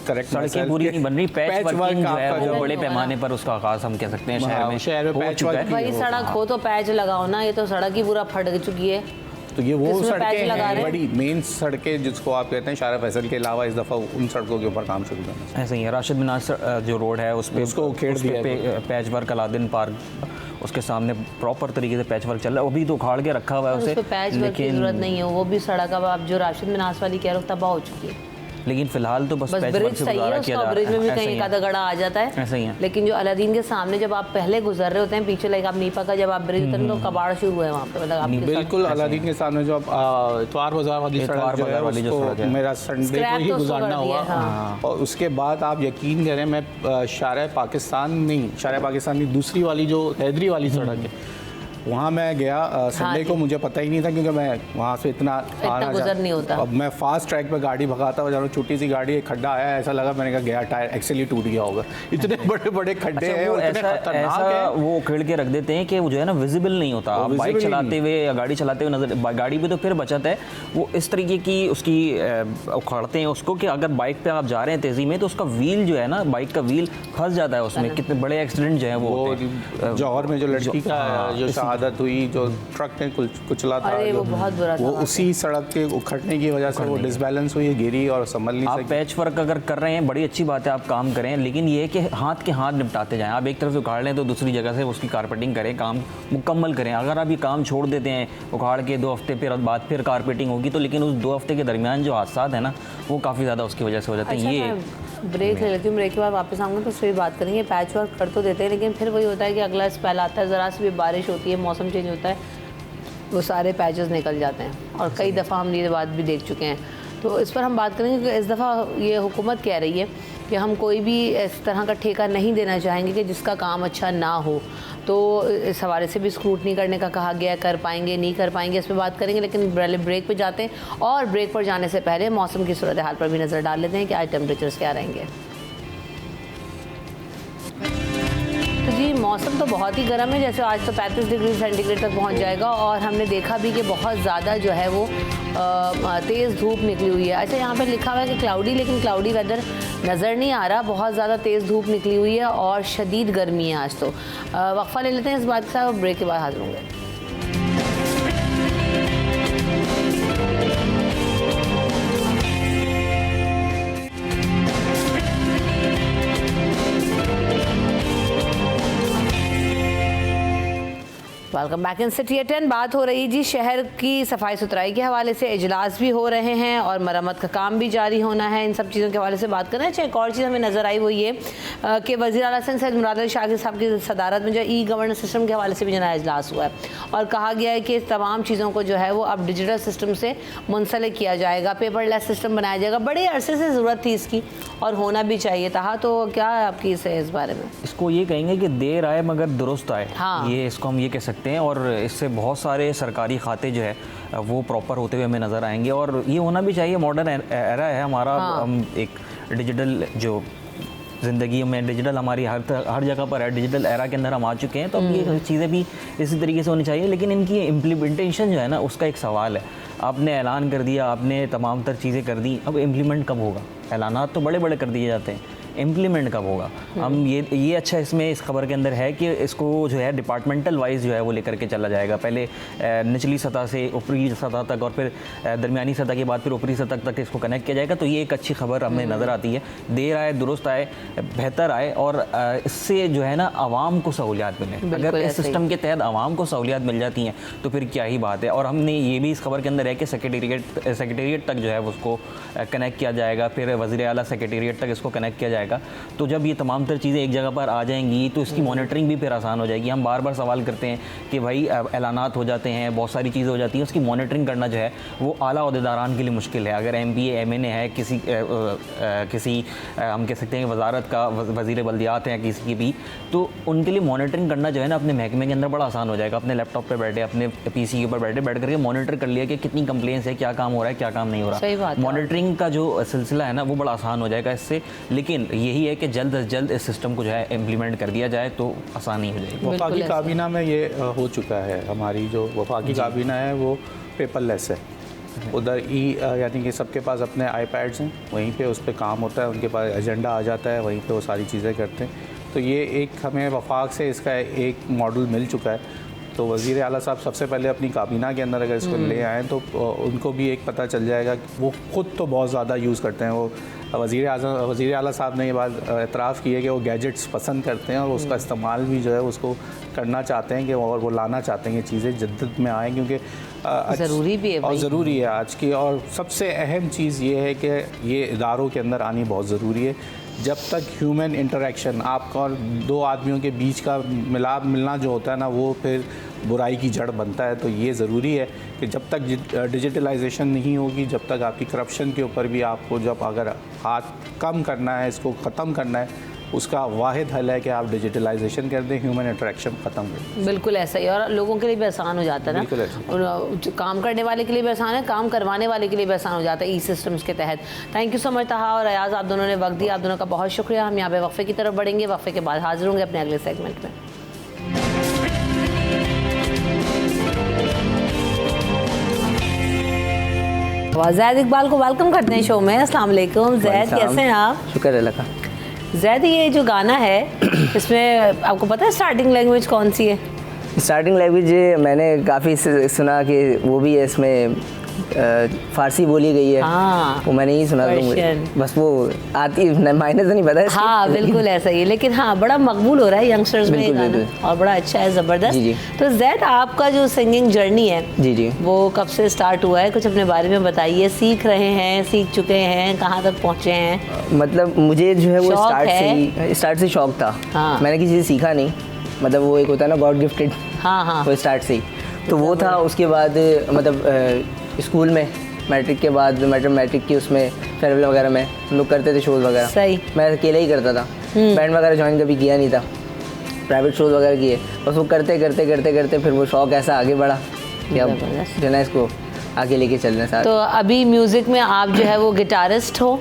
करेक्ट, सड़कें पूरी नहीं बन रही, पैच वर्क जो है वो बड़े पैमाने पर उसका आगाज हम कह सकते हैं शहर में पैच वर्क। भाई सड़क हो तो पैच लगाओ ना, ये तो सड़क ही पूरा फट चुकी है। तो ये वो सड़कें हैं बड़ी मेन सड़कें जिसको आप कहते हैं शारा फैसल के अलावा इस दफ़ा उन सड़कों के ऊपर काम शुरू करना। ऐसे ही है, राशिद मिनाज जो रोड है उस पर उसको खेड़ दिया, पैच वर्क, अलादीन पार्क उसके सामने प्रॉपर तरीके से पैच वर्क चल रहा है, वो भी तो उखाड़ के रखा हुआ है उसे। पैच वर्क की जरूरत नहीं है, वो भी सड़क अब आप जो राशिद मिनाज वाली कह रहे हो तबाह हो चुकी है। लेकिन फिलहाल तो बस ब्रिज सही है उसका, ब्रिज में भी कहीं एक आधा गड़ा आ जाता है, ऐसा ही है। लेकिन जो अलादीन के सामने जब आप पहले गुजर रहे होते हैं पीछे, लाइक आप नीपा का जब आप ब्रिज उतरे तो कबाड़ शुरू है वहाँ पे, मतलब आपके बिल्कुल अलादीन के सामने जो इतवार बाज़ार वाली सड़क जो है उसको मेरा संडे को ही गुजारना हुआ। और उसके बाद आप यकीन करें, मैं शारा पाकिस्तान नहीं, दूसरी वाली जो हैदरी वाली सड़क है वहाँ मैं गया संडे को, मुझे पता ही नहीं था क्योंकि मैं वहाँ से इतना गुजर नहीं होता। अब मैं फास्ट ट्रैक पे गाड़ी भगाता हुआ जा रहा हूँ, छोटी सी गाड़ी, एक खड्डा आया, ऐसा लगा मैंने कहा गया टायर एक्सेल ही टूट गया होगा। इतने बड़े बड़े खड्डे हैं और इतने खतरनाक है, वो उखेड़ के रख देते हैं कि वो जो है ना विजिबल नहीं होता। आप बाइक चलाते हुए या गाड़ी चलाते हुए नजर, गाड़ी भी तो फिर बचत है, वो इस तरीके की उसकी उखाड़ते हैं उसको कि अगर बाइक पे आप जा रहे हैं तेजी में तो उसका व्हील जो है ना, बाइक का व्हील फंस जाता है उसमें। कितने बड़े एक्सीडेंट जो है वो जौहर में जो लड़की का जो शहादत हुई, जो ट्रक ने कुचला था, वो बहुत बुरा था। वो उसी सड़क के उखड़ने की वजह से वो डिसबैलेंस हुई, गिरी और संभल नहीं सकी। आप पैच वर्क अगर कर रहे हैं बड़ी अच्छी बात है, आप काम करें, लेकिन ये है कि हाथ के हाथ निपटाते जाएं। आप एक तरफ से उखाड़ लें तो दूसरी जगह से उसकी कारपेटिंग करें, काम मुकम्मल करें। अगर आप ये काम छोड़ देते हैं उखाड़ के 2 हफ्ते फिर बाद फिर कारपेटिंग होगी तो लेकिन उस 2 हफ्ते के दरमियान जो हादसा है ना वो काफ़ी ज़्यादा उसकी वजह से हो जाते हैं। ये ब्रेक ले लेती हूँ, ब्रेक के बाद वापस आऊँगा तो उस पर भी बात करेंगे। पैच वर्क कर तो देते हैं लेकिन फिर वही होता है कि अगला स्पेल आता है, ज़रा सी भी बारिश होती है, मौसम चेंज होता है, वो सारे पैचेस निकल जाते हैं और कई दफ़ा हम ये बात भी देख चुके हैं। तो इस पर हम बात करेंगे कि इस दफ़ा ये हुकूमत कह रही है कि हम कोई भी इस तरह का ठेका नहीं देना चाहेंगे कि जिसका काम अच्छा ना हो। तो इस हवाले से भी स्क्रूटनी करने का कहा गया, कर पाएंगे नहीं कर पाएंगे इस पर बात करेंगे। लेकिन पहले ब्रेक पे जाते हैं और ब्रेक पर जाने से पहले मौसम की सूरत हाल पर भी नज़र डाल लेते हैं कि आज टेम्परेचर्स क्या रहेंगे। जी मौसम तो बहुत ही गर्म है, जैसे आज तो 35 डिग्री सेंटीग्रेड तक पहुंच जाएगा और हमने देखा भी कि बहुत ज़्यादा जो है वो तेज़ धूप निकली हुई है। अच्छा यहाँ पे लिखा हुआ है कि क्लाउडी, लेकिन क्लाउडी वेदर नज़र नहीं आ रहा, बहुत ज़्यादा तेज़ धूप निकली हुई है और शदीद गर्मी है आज। तो वक्फा ले लेते हैं इस बात के साथ, ब्रेक के बाद हाजिर होंगे। Welcome back in city 10। बात हो रही जी शहर की सफाई सुथराई के हवाले से, इजलास भी हो रहे हैं और मरम्मत का काम भी जारी होना है। इन सब चीज़ों के हवाले से बात करना है। अच्छा एक और चीज़ हमें नज़र आई वो ये कि वज़ीर आला सैयद मुराद अली शाकिर साहब की सदारत में जो ई गवर्नेंस सिस्टम के हवाले से भी जना इजलास हुआ है और कहा गया है कि तमाम चीज़ों को जो है वो अब डिजिटल सिस्टम से मुंसलिक किया जाएगा, पेपरलेस सिस्टम बनाया जाएगा। बड़े अरसे से ज़रूरत थी इसकी और होना भी चाहिए था। तो क्या आपकी इस बारे में? इसको ये कहेंगे कि देर आए मगर दुरुस्त आए। हाँ। ये इसको हम ये कह सकते हैं और इससे बहुत सारे सरकारी खाते जो है वो प्रॉपर होते हुए हमें नज़र आएंगे और ये होना भी चाहिए। मॉडर्न एरा है हमारा। हाँ। हम एक डिजिटल जो ज़िंदगी में डिजिटल हमारी हर जगह पर है, डिजिटल एरा के अंदर हम आ चुके हैं, तो अब ये चीज़ें भी इसी तरीके से होनी चाहिए। लेकिन इनकी इम्प्लीमेंटेशन जो है ना उसका एक सवाल है। आपने ऐलान कर दिया, आपने तमाम तर चीज़ें कर दी, अब इम्प्लीमेंट कब होगा? ऐलानात तो बड़े बड़े कर दिए जाते हैं, इम्प्लीमेंट कब होगा? हम ये अच्छा इसमें इस खबर के अंदर है कि इसको जो है डिपार्टमेंटल वाइज जो है वो लेकर के चला जाएगा। पहले निचली सतह से ऊपरी सतह तक और फिर दरमियानी सतह के बाद फिर ऊपरी सतह तक इसको कनेक्ट किया जाएगा। तो ये एक अच्छी खबर हमें नज़र आती है। देर आए दुरुस्त आए, बेहतर आए और इससे जो है ना आवाम को सहूलियात मिले। अगर इस सिस्टम के तहत आवाम को सहूलियात मिल जाती हैं तो फिर क्या ही बात है। और हमने ये भी इस खबर के अंदर है कि सेक्रेटेरिएट तक जो है उसको कनेक्ट किया जाएगा, फिर वज़ीर आला सेक्रेटेरिएट तक इसको कनेक्ट किया जाएगा। तो जब ये तमाम तर चीज़ें एक जगह पर आ जाएंगी तो इसकी मॉनिटरिंग भी फिर आसान हो जाएगी। हम बार बार सवाल करते हैं कि भाई ऐलानात हो जाते हैं, बहुत सारी चीज़ें हो जाती हैं, उसकी मॉनिटरिंग करना जो है वो आला ओहदेदारान के लिए मुश्किल है। अगर MPA MNA है, किसी हम कह सकते हैं वजारत का वज़ीर बल्दियात हैं किसी की भी, तो उनके लिए मॉनिटरिंग करना जो है ना अपने महकमे के अंदर बड़ा आसान हो जाएगा। अपने लैपटॉप पर बैठे, अपने PC के ऊपर बैठ करके मॉनिटर कर लिया कि कितनी कंप्लेंट्स है, क्या काम हो रहा है, क्या काम नहीं हो रहा। मॉनिटरिंग का जो सिलसिला है ना वो बड़ा आसान हो जाएगा इससे। लेकिन यही है कि जल्द से जल्द इस सिस्टम को जो है इम्प्लीमेंट कर दिया जाए तो आसानी हो जाएगी। वफाकी काबीना में ये हो चुका है। हमारी जो वफाकी काबीना है वो पेपरलेस है। उधर यानी कि सबके पास अपने iPads हैं, वहीं पे उस पर काम होता है, उनके पास एजेंडा आ जाता है, वहीं पे वो सारी चीज़ें करते हैं। तो ये एक हमें वफाक से इसका एक मॉडल मिल चुका है। तो वज़ीर आला साहब सबसे पहले अपनी काबीना के अंदर अगर इसको ले आएँ तो उनको भी एक पता चल जाएगा। वो ख़ुद तो बहुत ज़्यादा यूज़ करते हैं। वो वज़ीर आला साहब ने ये बात एतराफ़ की है कि वो गैजेट्स पसंद करते हैं और उसका इस्तेमाल भी जो है उसको करना चाहते हैं कि और वो लाना चाहते हैं ये चीज़ें जद्दत में आएँ, क्योंकि ज़रूरी भी है और ज़रूरी है आज की। और सबसे अहम चीज़ ये है कि ये इदारों के अंदर आनी बहुत ज़रूरी है। जब तक ह्यूमन इंटरेक्शन, आपका और दो आदमियों के बीच का मिलना जो होता है ना, वो फिर बुराई की जड़ बनता है। तो ये ज़रूरी है कि जब तक डिजिटलाइजेशन नहीं होगी, जब तक आपकी करप्शन के ऊपर भी आपको जब अगर हाथ कम करना है, इसको ख़त्म करना है, उसका वाहिद हल है कि आप डिजिटलाइजेशन कर दें, ह्यूमन इंटरेक्शन ख़त्म कर दें। बिल्कुल ऐसा ही, और लोगों के लिए भी आसान हो जाता है ना, बिल्कुल ऐसा। और काम करने वाले के लिए भी आसान है, काम करवाने वाले के लिए भी आसान हो जाता है ई सिस्टम्स के तहत। थैंक यू सो मच तहा और अयाज, आप दोनों ने वक्त दिया, आप दोनों का बहुत शुक्रिया। हम यहाँ पे वक्फे की तरफ बढ़ेंगे, वक्फे के बाद हाजिर होंगे अपने अगले सेगमेंट में। ज़ैद इकबाल को वेलकम करते हैं शो में। अस्सलाम वालेकुम ज़ैद, कैसे हैं आप? शुक्र अल्लाह का। ज़ैद, ये जो गाना है इसमें आपको पता है स्टार्टिंग लैंग्वेज कौन सी है? स्टार्टिंग लैंग्वेज मैंने काफ़ी सुना कि वो भी है इसमें, फारसी बोली गई है। हाँ, वो मैंने ही सुना, तो बस वो आती मायने तो नहीं पता है। हाँ बिल्कुल ऐसा ही है, लेकिन हाँ बड़ा मकबूल हो रहा है यंगस्टर्स में ये गाना और बड़ा अच्छा है, ज़बरदस्त। तो ज़ैद, आपका जो सिंगिंग जर्नी है जी वो कब से स्टार्ट हुआ है? कुछ अपने बारे में बताइए। सीख रहे हैं, सीख चुके हैं, कहाँ तक पहुँचे हैं? मतलब मुझे जो है वो स्टार्ट से शौक था। हाँ। मैंने किसी से सीखा नहीं, मतलब वो एक होता है ना गॉड गिफ्टेड। हाँ, वो स्टार्ट से ही तो वो था। उसके बाद मतलब स्कूल में मैट्रिक के बाद, मैट्रिक की उसमें फेयरवेल वगैरह में हम लोग करते थे शोज़ वगैरह। सही। मैं अकेले ही करता था, बैंड वगैरह ज्वाइन कभी किया नहीं था, प्राइवेट शोज़ वगैरह किए। बस वो करते करते फिर वो शौक ऐसा आगे बढ़ा कि अब जो है इसको आगे लेके चलने साथ। तो अभी म्यूज़िक में आप जो है वो गिटारिस्ट हो?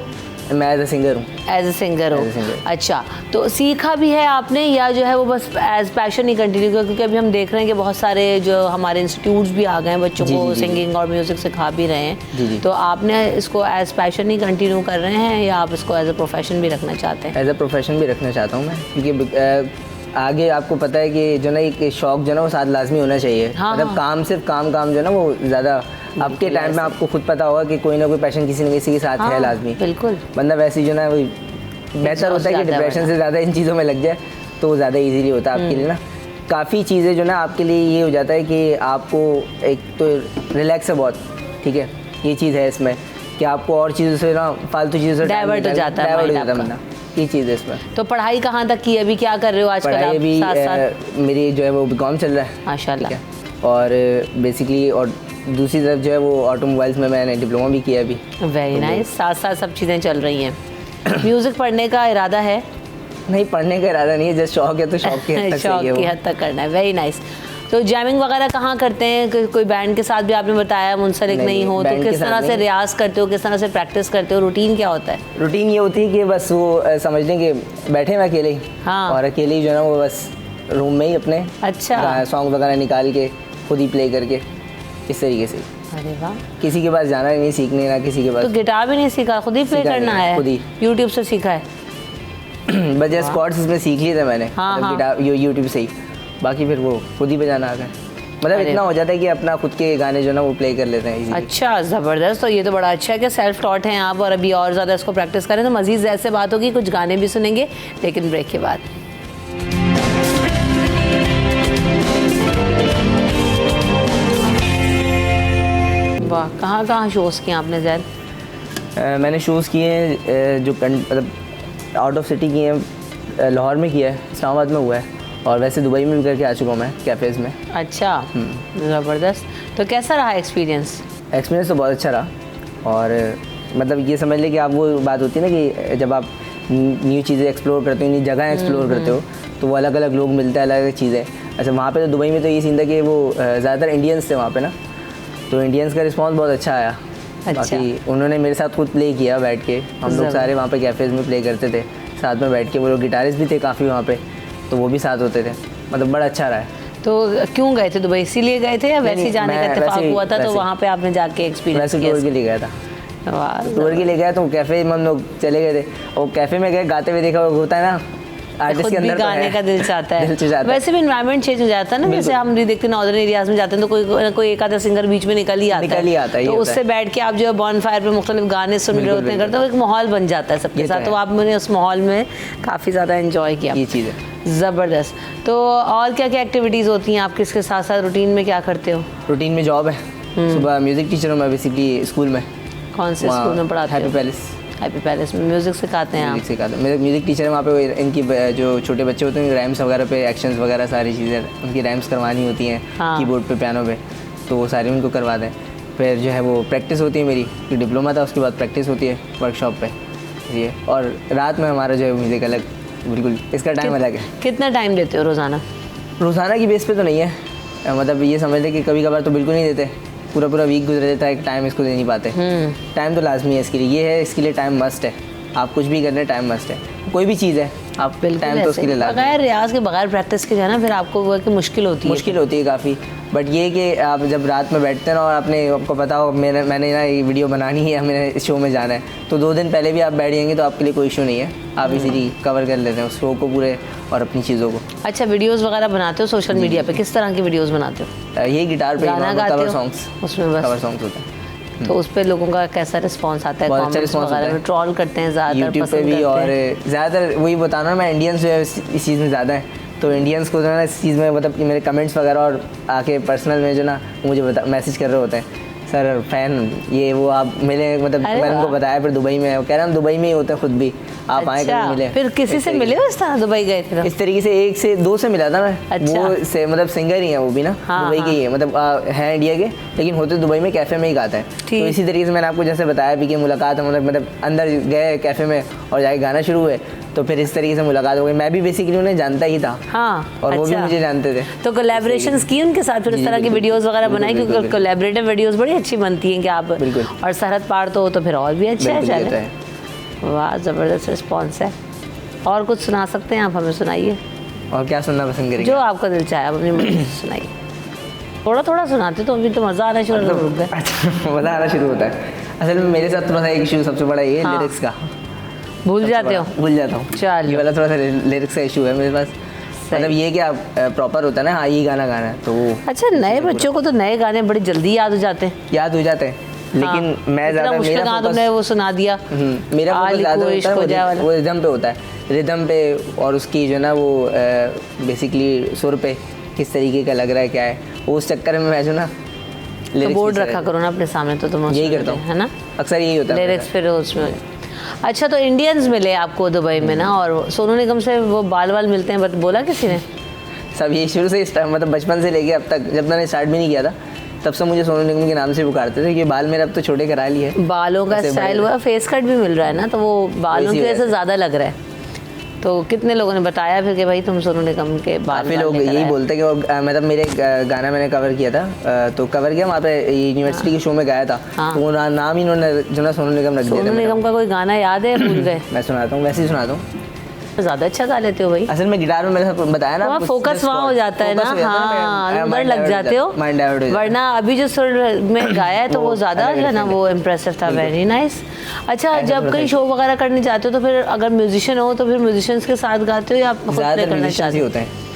मैं एज ए सिंगर हूँ। एज ए सिंगर हो, अच्छा। तो सीखा भी है आपने या जो है वो बस एज पैशन ही कंटिन्यू किया? क्योंकि अभी हम देख रहे हैं कि बहुत सारे जो हमारे इंस्टीट्यूट्स भी आ गए हैं, बच्चों को सिंगिंग और म्यूज़िक सिखा भी रहे हैं। तो आपने इसको एज पैशन ही कंटिन्यू कर रहे हैं या आप इसको एज ए प्रोफेशन भी रखना चाहते हैं? एज ए प्रोफेशन भी रखना चाहता हूँ मैं, क्योंकि आगे आपको पता है कि जो ना एक शौक जो ना वो साथ लाजमी होना चाहिए। मतलब काम सिर्फ काम जो ना वो ज़्यादा आपके टाइम में आपको खुद पता होगा कि कोई ना कोई पैशन किसी न किसी के साथ है लाजमी। बिल्कुल। बंदा वैसे जो ना वो बेहतर होता है कि डिप्रेशन से ज़्यादा इन चीज़ों में लग जाए तो वो ज़्यादा इजीली होता है आपके लिए ना। काफ़ी चीज़ें जो ना आपके लिए ये हो जाता है कि आपको एक तो रिलैक्स है बहुत, ठीक है, ये चीज़ है इसमें कि आपको और चीज़ों से ना फालतू चीज़ों से डाइवर्ट हो जाता है बंदा, ये चीज़ है इसमें। तो पढ़ाई कहाँ तक की, अभी क्या कर रहे हो आजकल? पढ़ाई अभी मेरी जो है वो बीकॉम चल रहा है माशाल्लाह। और बेसिकली और दूसरी तरफ जो है वो ऑटोमोबाइल्स में मैंने डिप्लोमा भी किया अभी। वेरी नाइस, साथ साथ सब चीज़ें चल रही हैं। म्यूज़िक पढ़ने का इरादा है? नहीं, पढ़ने का इरादा नहीं है, जस्ट शौक है तो शौक की हद तक शौक की हद तक करना है। Very nice. तो जैमिंग वगैरह कहाँ करते हैं? कोई बैंड के साथ भी आपने बताया मुंसलिक नहीं हो, तो किस तरह से रियाज करते हो, किस तरह से प्रैक्टिस करते हो? रूटीन क्या होता है? रूटीन ये होती है कि बस वो समझ लें कि बैठे मैं अकेले ही, हाँ, और अकेले ही जो है ना वो बस रूम में ही अपने अच्छा सॉन्ग वगैरह निकाल के खुद ही प्ले करके इस तरीके से। अरे वाह। किसी के पास जाना नहीं सीखने, ना किसी के पास। तो गिटार भी नहीं सीखा, खुद ही प्ले करना है? खुद ही यूट्यूब से सीखा है? बस जस्ट कॉर्ड्स इसमें सीख लिए थे मैंने, गिटार यूट्यूब से ही, बाकी फिर वो खुद ही बजाना आ गया। मतलब इतना हो जाता है कि अपना खुद के गाने जो ना वो प्ले कर लेते हैं। अच्छा, ज़बरदस्त। तो ये तो बड़ा अच्छा है कि सेल्फ टॉट हैं आप, और अभी और ज़्यादा इसको प्रैक्टिस करें। तो मज़ीद ऐसे बात होगी, कुछ गाने भी सुनेंगे लेकिन ब्रेक के बाद। वाह, कहाँ कहाँ शोज़ किए आपने ज़ैद? मैंने शोज़ किए हैं जो मतलब आउट ऑफ सिटी किए हैं। लाहौर में किया है, इस्लामाबाद में हुआ है, और वैसे दुबई में भी करके आ चुका हूँ मैं कैफ़ेज़ में। अच्छा, ज़बरदस्त। तो कैसा रहा एक्सपीरियंस? एक्सपीरियंस तो बहुत अच्छा रहा, और मतलब ये समझ लें कि आप वो बात होती है ना कि जब आप न्यू चीज़ें एक्सप्लोर करते हो, नई जगह एक्सप्लोर करते हो, तो वो अलग अलग लोग मिलते हैं, अलग अलग चीज़ें। अच्छा, वहाँ पे तो दुबई में तो ये सीन था कि वो ज़्यादातर इंडियंस थे वहाँ पे ना, तो इंडियंस का रिस्पॉन्स बहुत अच्छा आया। बाकी उन्होंने मेरे साथ खुद प्ले किया बैठ के, हम लोग सारे वहाँ पे कैफ़ेज़ में प्ले करते थे साथ में बैठ के। वो लोग गिटारिस्ट भी थे काफ़ी वहाँ पे, तो वो भी साथ होते थे, मतलब बड़ा अच्छा रहा है। तो क्यों गए थे दुबई? इसीलिए गए थे या वैसे ही जाने का इत्तेफाक हुआ था तो वहाँ पे आपने जाके एक्सपीरियंस किया? वैसे टूर के लिए गया था। टूर के लिए गया तो कैफ़े में हम लोग चले गए थे, और कैफ़े में गए, गाते हुए देखा, होता है ना आर्टिस्ट के अंदर गाने का दिल चाहता है। वैसे भी एनवायरनमेंट चेंज हो जाता है ना, जैसे हम देखते हैं नॉर्दर्न एरियाज में जाते हैं तो कोई एक आधा सिंगर बीच में निकल ही आता है, तो उससे बैठ के आप जो है बॉन फायर पे मुख्तलिफ गाने सुन रहे होते हैं, करते हो, एक माहौल बन जाता है सबके साथ। तो आपने उस माहौल में काफ़ी ज़्यादा एंजॉय किया। ये चीज़ है। ज़बरदस्त। तो और क्या क्या एक्टिविटीज़ होती हैं आपकी इसके साथ साथ? रूटीन में क्या करते हो? रूटीन में जॉब है, सुबह म्यूज़िक टीचर हूँ मैं बेसिकली स्कूल में। कौन से स्कूल में पढ़ाते हो? Happy palace. हैप्पी पैलेस में म्यूज़िक सिखाते हैं आप? म्यूज़िक सिखाते हैं, मेरे म्यूज़िक टीचर है वहाँ पे। इनकी जो छोटे बच्चे होते हैं रैम्स वगैरह पे, एक्शंस वगैरह सारी चीज़ें उनकी रैम्स करवानी होती हैं कीबोर्ड पे, पियानो पे, तो वो सारी उनको करवा दें। फिर जो है वो प्रैक्टिस होती है मेरी, डिप्लोमा था उसके बाद प्रैक्टिस होती है वर्कशॉप पे ये। और रात में हमारा जो है म्यूज़िक अलग, बिल्कुल इसका टाइम अलग है। कितना टाइम देते हो रोज़ाना? रोज़ाना की बेस पे तो नहीं है, मतलब ये समझ लें कि कभी कभार तो बिल्कुल नहीं देते, पूरा वीक गुजर जाता है, टाइम इसको दे नहीं पाते। टाइम तो लाजमी है इसके लिए, ये है इसके लिए टाइम मस्ट है। आप कुछ भी करने टाइम मस्ट है, कोई भी चीज़ है आप टाइम तो उसके लिए लाजमी। बगैर रियाज के बगैर प्रैक्टिस के जाना फिर आपको वो है कि मुश्किल होती है काफ़ी। बट ये कि आप जब रात में बैठते हैं ना और आपको पता हो मैंने ना ये वीडियो बनानी है, हमें इस शो में जाना है, तो 2 दिन पहले भी आप बैठ जाएंगे तो आपके लिए कोई इशू नहीं है, आप इजीली कवर कर लेते हैं उस शो को पूरे और अपनी चीज़ों को। अच्छा, वीडियोस वगैरह बनाते हो सोशल मीडिया पे? किस तरह की वीडियोस बनाते हो? ये गिटार पे गाना गाते कवर हो? सॉन्ग्स, उसमें बस कवर सॉन्ग्स होते हैं। तो उस पे लोगों का कैसा रिस्पांस आता है? बहुत अच्छा कमेंट्स रिस्पांस वगैरह में ट्रोल करते हैं ज़्यादातर, यूट्यूब पे भी, और ज़्यादातर वही बताना मैं, इंडियंस जो है इस चीज़ में ज़्यादा है, तो इंडियंस को जो है ना इस चीज़ में मतलब कि मेरे कमेंट्स वगैरह और आके पर्सनल में जो ना मुझे मैसेज कर रहे होते हैं, सर फैन ये वो आप मिले, मतलब मैंने उनको बताया फिर दुबई में, कह रहा हम दुबई में ही होते हैं खुद भी, आप आए कभी मिले। फिर किसी से मिले हो इस तरह दुबई गए थे? इस तरीके से 1 से 2 से मिला था मैं। अच्छा। वो से मतलब सिंगर ही है वो भी ना, दुबई के ही है, मतलब है इंडिया के लेकिन होते दुबई में, कैफ़े में ही गाता है। तो इसी तरीके से मैंने आपको जैसे बताया भी कि मुलाकात मतलब अंदर गए कैफ़े में और जाके गाना शुरू हुए, तो फिर इस तरीके से मुलाकात हो गई। मैं भी बेसिकली उन्हें जानता ही था और वो भी मुझे जानते थे। तो कोलैबोरेशंस की उनके साथ, फिर इस तरह की वीडियोस वगैरह बनाई, क्योंकि कोलैबोरेटिव वीडियोस बड़ी अच्छी बनती हैं कि आप, और सरहद पार तो फिर और भी अच्छा है। वाह, ज़बरदस्त रिस्पॉन्स है। और कुछ सुना सकते हैं आप हमें? सुनाइए। और क्या सुनना पसंद करेंगे? जो आपका दिल चाहे आप अपनी मर्जी से सुनाइए। थोड़ा थोड़ा सुनाते तो अभी तो मज़ा आना शुरू हो गया। मज़ा आना शुरू होता है। असल में मेरे साथ थोड़ा सा एक इशू सबसे बड़ा ये है लिरिक्स का, भूल जाते हो? भूल जाता हूँ। चल, ये वाला थोड़ा सा लिरिक्स का इशू है मेरे पास। मतलब ये कि आप प्रॉपर होता है ना, हाँ ये गाना गाना है तो वो। अच्छा, नए बच्चों को तो नए गाने बड़ी जल्दी याद हो जाते हैं। लेकिन मैं ज़्यादा मुश्किल गाना तुमने वो सुना दिया। मेरा फोकस ज़्यादा होता है वो रिदम पे होता है, रिदम पे, और उसकी जो ना वो बेसिकली सुर पे किस तरीके का लग रहा है क्या है, उस चक्कर में मैं जो ना बोर्ड रखा करो ना अपने सामने, तो तुम यही करता हूँ, है ना, अक्सर यही होता है लिरिक्स फिर उसमें। अच्छा, तो इंडियंस मिले आपको दुबई में ना, और सोनू निगम से वो बाल मिलते हैं, बट बोला किसी ने? सब ये शुरू से मतलब बचपन से लेके अब तक, जब मैंने स्टार्ट भी नहीं किया था तब से मुझे सोनू निगम के नाम से पुकारते थे कि बाल मेरे अब तो छोटे करा लिए। बालों का स्टाइल हुआ, फेस कट भी मिल रहा है ना, तो वो बालों की वजह से ज़्यादा लग रहा है। तो कितने लोगों ने बताया फिर कि भाई तुम सोनू निगम के बाल? काफ़ी लोग यही बोलते हैं कि मतलब मेरे गाना मैंने कवर किया था, तो कवर किया वहाँ पे यूनिवर्सिटी के शो में गाया था, तो वो नाम ही इन्होंने जो ना सोनू निगम रख दिया था। सोनू निगम का कोई गाना याद है? भूल गए? मैं सुनाता हूँ, वैसे ही सुनाता हूँ। ज़्यादा अच्छा गा लेते हो भाई। असल में गिटार में मैंने बताया ना, वहाँ फोकस वहाँ हो जाता है ना, हाँ, अंदर लग जाते हो, वरना अभी जो सुर में गाया है तो वो ज़्यादा जो है ना वो इम्प्रेसिव था। Very nice. अच्छा, जब कहीं शो वगैरह करने जाते हो तो फिर अगर म्यूजिशियन हो तो फिर म्यूजिशियंस के साथ गाते हो या खुद प्ले करना चाहते हो?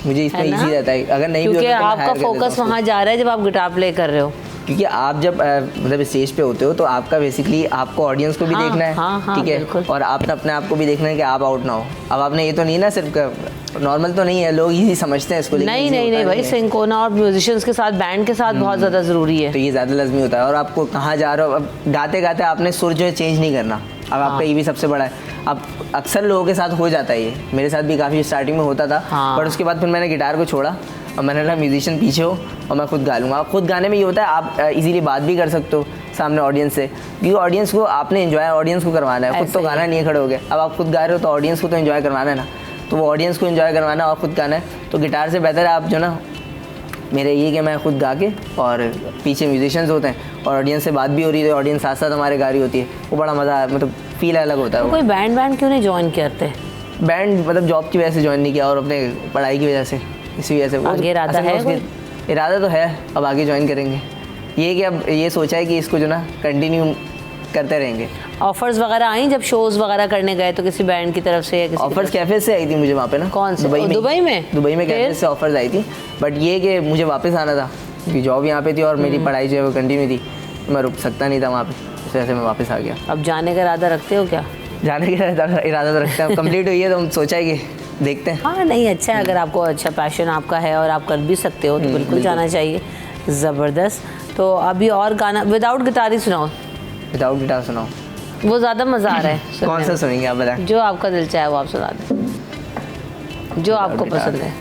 मुझे इसमें इजी रहता है, अगर नहीं भी क्योंकि आपका फोकस वहाँ जा रहा है जब आप गिटार प्ले कर रहे हो, क्योंकि आप जब मतलब स्टेज पे होते हो तो आपका बेसिकली आपको ऑडियंस को भी देखना है, ठीक है, और आपने अपने आप को भी देखना है कि आप आउट ना हो। अब आपने ये तो नहीं ना, सिर्फ नॉर्मल तो नहीं है, लोग इजी समझते हैं इसको, नहीं भाई, सिंक होना और म्यूजिशियंस के साथ, बैंड के साथ बहुत ज़्यादा ज़रूरी है, तो ये ज़्यादा लाजमी होता है। और आपको कहाँ जा रहे हो, अब गाते गाते आपने सुर जो है चेंज नहीं करना, अब आपका ये भी सबसे बड़ा है। अब अक्सर लोगों के साथ हो जाता है, ये मेरे साथ भी काफ़ी स्टार्टिंग में होता था, बट उसके बाद फिर मैंने गिटार को छोड़ा और मैंने ना म्यूजिशियन पीछे हो और मैं खुद गा लूँगा। अब खुद गाने में ये होता है आप इजीली बात भी कर सकते हो सामने ऑडियंस से, क्योंकि ऑडियंस को आपने एंजॉय ऑडियंस को करवाना है, खुद तो गाना नहीं है खड़े हो गए। अब आप खुद गा रहे हो तो ऑडियंस को तो एंजॉय करवाना है ना, तो वो ऑडियंस को एंजॉय करवाना है और खुद गाना है, तो गिटार से बेहतर है आप जो ना, मेरे ये कि मैं खुद गा के और पीछे म्यूजिशियंस होते हैं और ऑडियंस से बात भी हो रही है, ऑडियंस साथ साथ हमारे गा रही होती है, वो बड़ा मज़ा, मतलब फील अलग होता है। तो कोई बैंड क्यों नहीं ज्वाइन करते? बैंड मतलब जॉब की वजह से ज्वाइन नहीं किया और अपने पढ़ाई की वजह से, इसी वजह से। आगे इरादा है? इरादा तो है, अब आगे ज्वाइन करेंगे। ये कि अब ये सोचा है कि इसको जो ना कंटिन्यू करते रहेंगे। ऑफर्स वगैरह आई जब शोज वगैरह करने गए तो किसी बैंड की तरफ से या किसी? ऑफर्स कैफे से आई थी मुझे वहाँ पे ना। कौन से? दुबई में कैफे से ऑफर्स आई थी, बट ये कि मुझे वापस आना था क्योंकि जॉब यहाँ पे थी और मेरी पढ़ाई जो है वो कंटिन्यू थी, मैं रुक सकता नहीं था वहाँ पे, इस वजह से मैं वापस आ गया। अब जाने का इरादा रखते हो क्या? जाने का इरादा तो रखते हैं, कंप्लीट हुई है तो हम सोचा है कि देखते हैं। हाँ नहीं, अच्छा है, अगर आपको अच्छा पैशन आपका है और आप कर भी सकते हो तो बिल्कुल जाना चाहिए। ज़बरदस्त। तो अभी और गाना विदाउट गिटार ही सुनाओ। विदाउट गिटार सुनाओ, वो ज़्यादा मज़ा आ रहा है। कौन सा सुनेंगे आप बताएं? जो आपका दिल चाहे वो आप सुना दें, जो आपको पसंद है।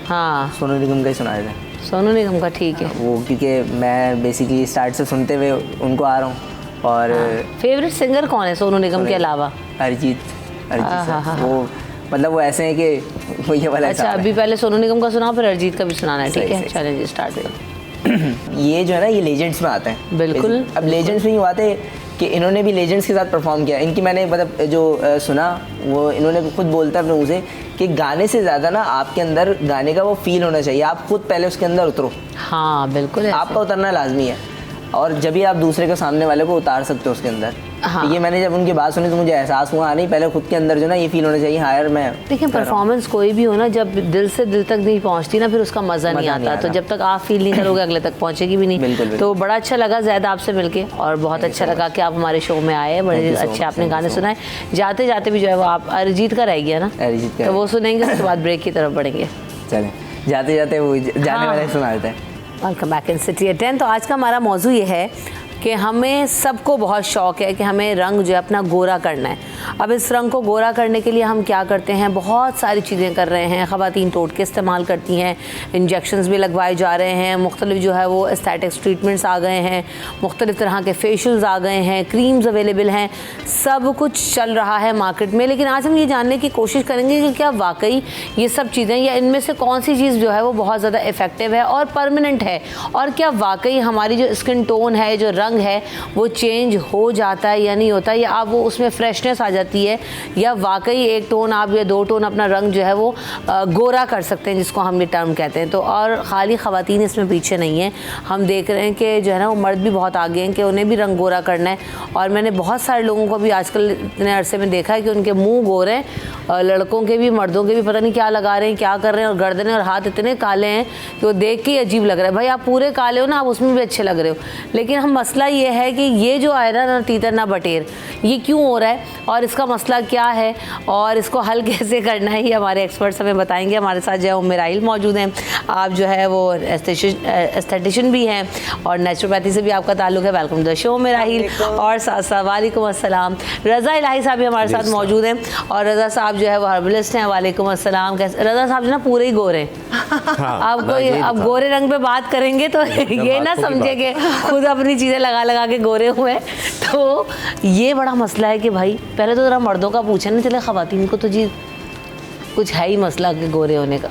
हाँ, सोनू निगम का ही सुना देते हैं। सोनू निगम का, ठीक है। वो क्योंकि मैं बेसिकली स्टार्ट से सुनते हुए उनको आ रहा हूँ। और फेवरेट सिंगर कौन है सोनू निगम के अलावा? अरिजीत सर, वो मतलब वो ऐसे हैं कि वो ये वाला। अच्छा, अभी पहले सोनू निगम का सुनाओ, फिर अरिजीत का भी सुनाना है, ठीक है? चलें जी, स्टार्ट करो। ये जो है ना, ये लेजेंड्स में आते हैं। बिल्कुल। अब लेजेंड्स में यूँ आते कि इन्होंने भी लेजेंड्स के साथ परफॉर्म किया। इनकी मैंने मतलब जो सुना, वो इन्होंने खुद बोलता है अपने मुँह से कि गाने से ज़्यादा ना आपके अंदर गाने का वो फील होना चाहिए। आप खुद पहले उसके अंदर उतरो। हाँ बिल्कुल, आपका उतरना लाजमी है, और जब भी आप दूसरे के सामने वाले को उतार सकते हो उसके अंदर। हाँ। तो ये मैंने जब उनकी बात सुनी तो मुझे एहसास हुआ, नहीं पहले खुद के अंदर जो ना ये फील होना चाहिए, हाँ यार मैं। देखिए, परफॉर्मेंस कोई भी हो ना, जब दिल से दिल तक नहीं पहुंचती ना, फिर उसका मज़ा नहीं आता। तो जब तक आप फील नहीं करोगे अगले तक पहुंचेगी भी नहीं। बिल्कुल। तो बड़ा अच्छा लगा ज़ैद आपसे मिलके, और बहुत अच्छा लगा कि आप हमारे शो में आए, बड़े अच्छे आपने गाने सुनाए। जाते जाते भी जो है वो आप अरिजीत का रह गया ना, अरिजीत का, तो वो सुनेंगे, उसके बाद ब्रेक की तरफ बढ़ेंगे। चलें, जाते जाते वो जाने वाले सुना देते हैं। Welcome back in city at 10। तो आज का हमारा मौजू ये है कि हमें सबको बहुत शौक़ है कि हमें रंग जो है अपना गोरा करना है। अब इस रंग को गोरा करने के लिए हम क्या करते हैं, बहुत सारी चीज़ें कर रहे हैं। ख़वातीन टोटके इस्तेमाल करती हैं, इंजेक्शंस भी लगवाए जा रहे हैं, मुख्तलिफ जो है वो एस्थेटिक्स ट्रीटमेंट्स आ गए हैं, मुख्तलिफ तरह के फेशियल्स आ गए हैं, क्रीम्स अवेलेबल हैं, सब कुछ चल रहा है मार्केट में। लेकिन आज हम ये जानने की कोशिश करेंगे कि क्या वाकई ये सब चीज़ें, या इनमें से कौन सी चीज़ जो है वो बहुत ज़्यादा इफ़ेक्टिव है और परमानेंट है, और क्या वाकई हमारी जो स्किन टोन है, जो रंग है, वो चेंज हो जाता है या नहीं होता, या आप वो उसमें फ्रेशनेस आ जाती है, या वाकई एक टोन आप या 2 टोन अपना रंग जो है वो गोरा कर सकते हैं, जिसको हम ये टर्म कहते हैं। तो और ख़ाली ख़वातीन इसमें पीछे नहीं है, हम देख रहे हैं कि जो है ना वो मर्द भी बहुत आगे हैं कि उन्हें भी रंग गोरा करना है। और मैंने बहुत सारे लोगों को भी आजकल इतने अरसे में देखा है कि उनके मुँह गोरे हैं, लड़कों के भी मर्दों के भी, पता नहीं क्या लगा रहे हैं, क्या कर रहे हैं, और गर्दनें और हाथ इतने काले हैं कि वो देख के ही अजीब लग रहा है। भाई आप पूरे काले हो ना, आप उसमें भी अच्छे लग रहे हो। लेकिन हम मसला ये है कि ये जो आया ना तीतर ना बटेर, ये क्यों हो रहा है और इसका मसला क्या है और इसको हल कैसे करना है, ये हमारे एक्सपर्ट्स हमें बताएंगे। हमारे साथ जो है उम्मे राहिल मौजूद हैं, आप जो है वो एस्थेटिशियन भी हैं और नेचुरोपैथी से भी आपका ताल्लुक है। वेलकम टू द शो उम्मे राहिल। और साथ साथ वालेकुम अस्सलाम, रज़ा इलाही साहब भी हमारे साथ मौजूद हैं, और रज़ा साहब जो है वो हर्बलिस्ट हैं। वालेकुम अस्सलाम। कैसे रज़ा साहब जो ना पूरे ही गोरे हैं। आपको अब गोरे रंग पे बात करेंगे तो ये ना समझे कि खुद अपनी चीज़ें लगा के गोरे हुए। तो ये बड़ा मसला है कि भाई पहले तो ज़रा मर्दों का पूछे ना, चले ख़वातीन को तो जी कुछ है ही मसला के गोरे होने का।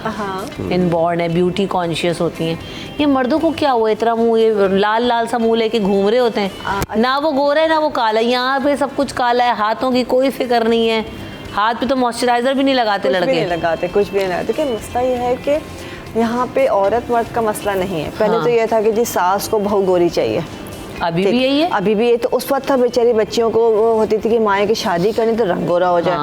इनबॉर्न है, ब्यूटी कॉन्शियस होती हैं। ये मर्दों को क्या हुआ, इतना मुँह ये लाल लाल सा मुँह लेके घूम रहे होते हैं, ना वो गोरा है ना वो काला। यहाँ पे सब कुछ काला है, हाथों की कोई फिक्र नहीं है, हाथ पे तो मॉइस्चराइजर भी नहीं लगाते लड़के, नहीं लगाते, कुछ भी नहीं लगाते। देखिए मसला ये है कि यहाँ पे औरत मर्द का मसला नहीं है। पहले तो ये था कि जी सास को बहू गोरी चाहिए, अभी भी यही है, अभी भी ये। तो उस वक्त था बेचारी बच्चियों को वो होती थी कि माए की शादी करनी तो रंग गोरा हो जाए।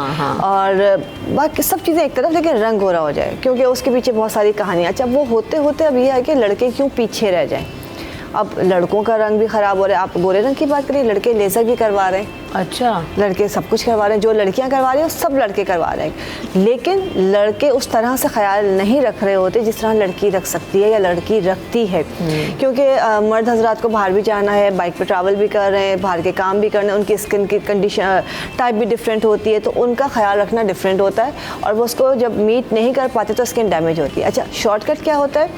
और बाकी सब चीज़ें एक तरफ, लेकिन रंग गोरा हो जाए, क्योंकि उसके पीछे बहुत सारी कहानियाँ। अच्छा, वो होते होते अब ये है कि लड़के क्यों पीछे रह जाएं। अब लड़कों का रंग भी ख़राब हो रहा है। आप गोरे रंग की बात करिए, लड़के लेज़र भी करवा रहे हैं। अच्छा, लड़के सब कुछ करवा रहे हैं, जो लड़कियां करवा रही हैं सब लड़के करवा रहे हैं। लेकिन लड़के उस तरह से ख्याल नहीं रख रहे होते जिस तरह लड़की रख सकती है या लड़की रखती है। क्योंकि मर्द हजरात को बाहर भी जाना है, बाइक पे ट्रैवल भी कर रहे हैं, बाहर के काम भी करने, उनकी स्किन की कंडीशन टाइप भी डिफरेंट होती है, तो उनका ख्याल रखना डिफरेंट होता है, और वो उसको जब मीट नहीं कर पाते तो स्किन डैमेज होती है। अच्छा, शॉर्टकट क्या होता है,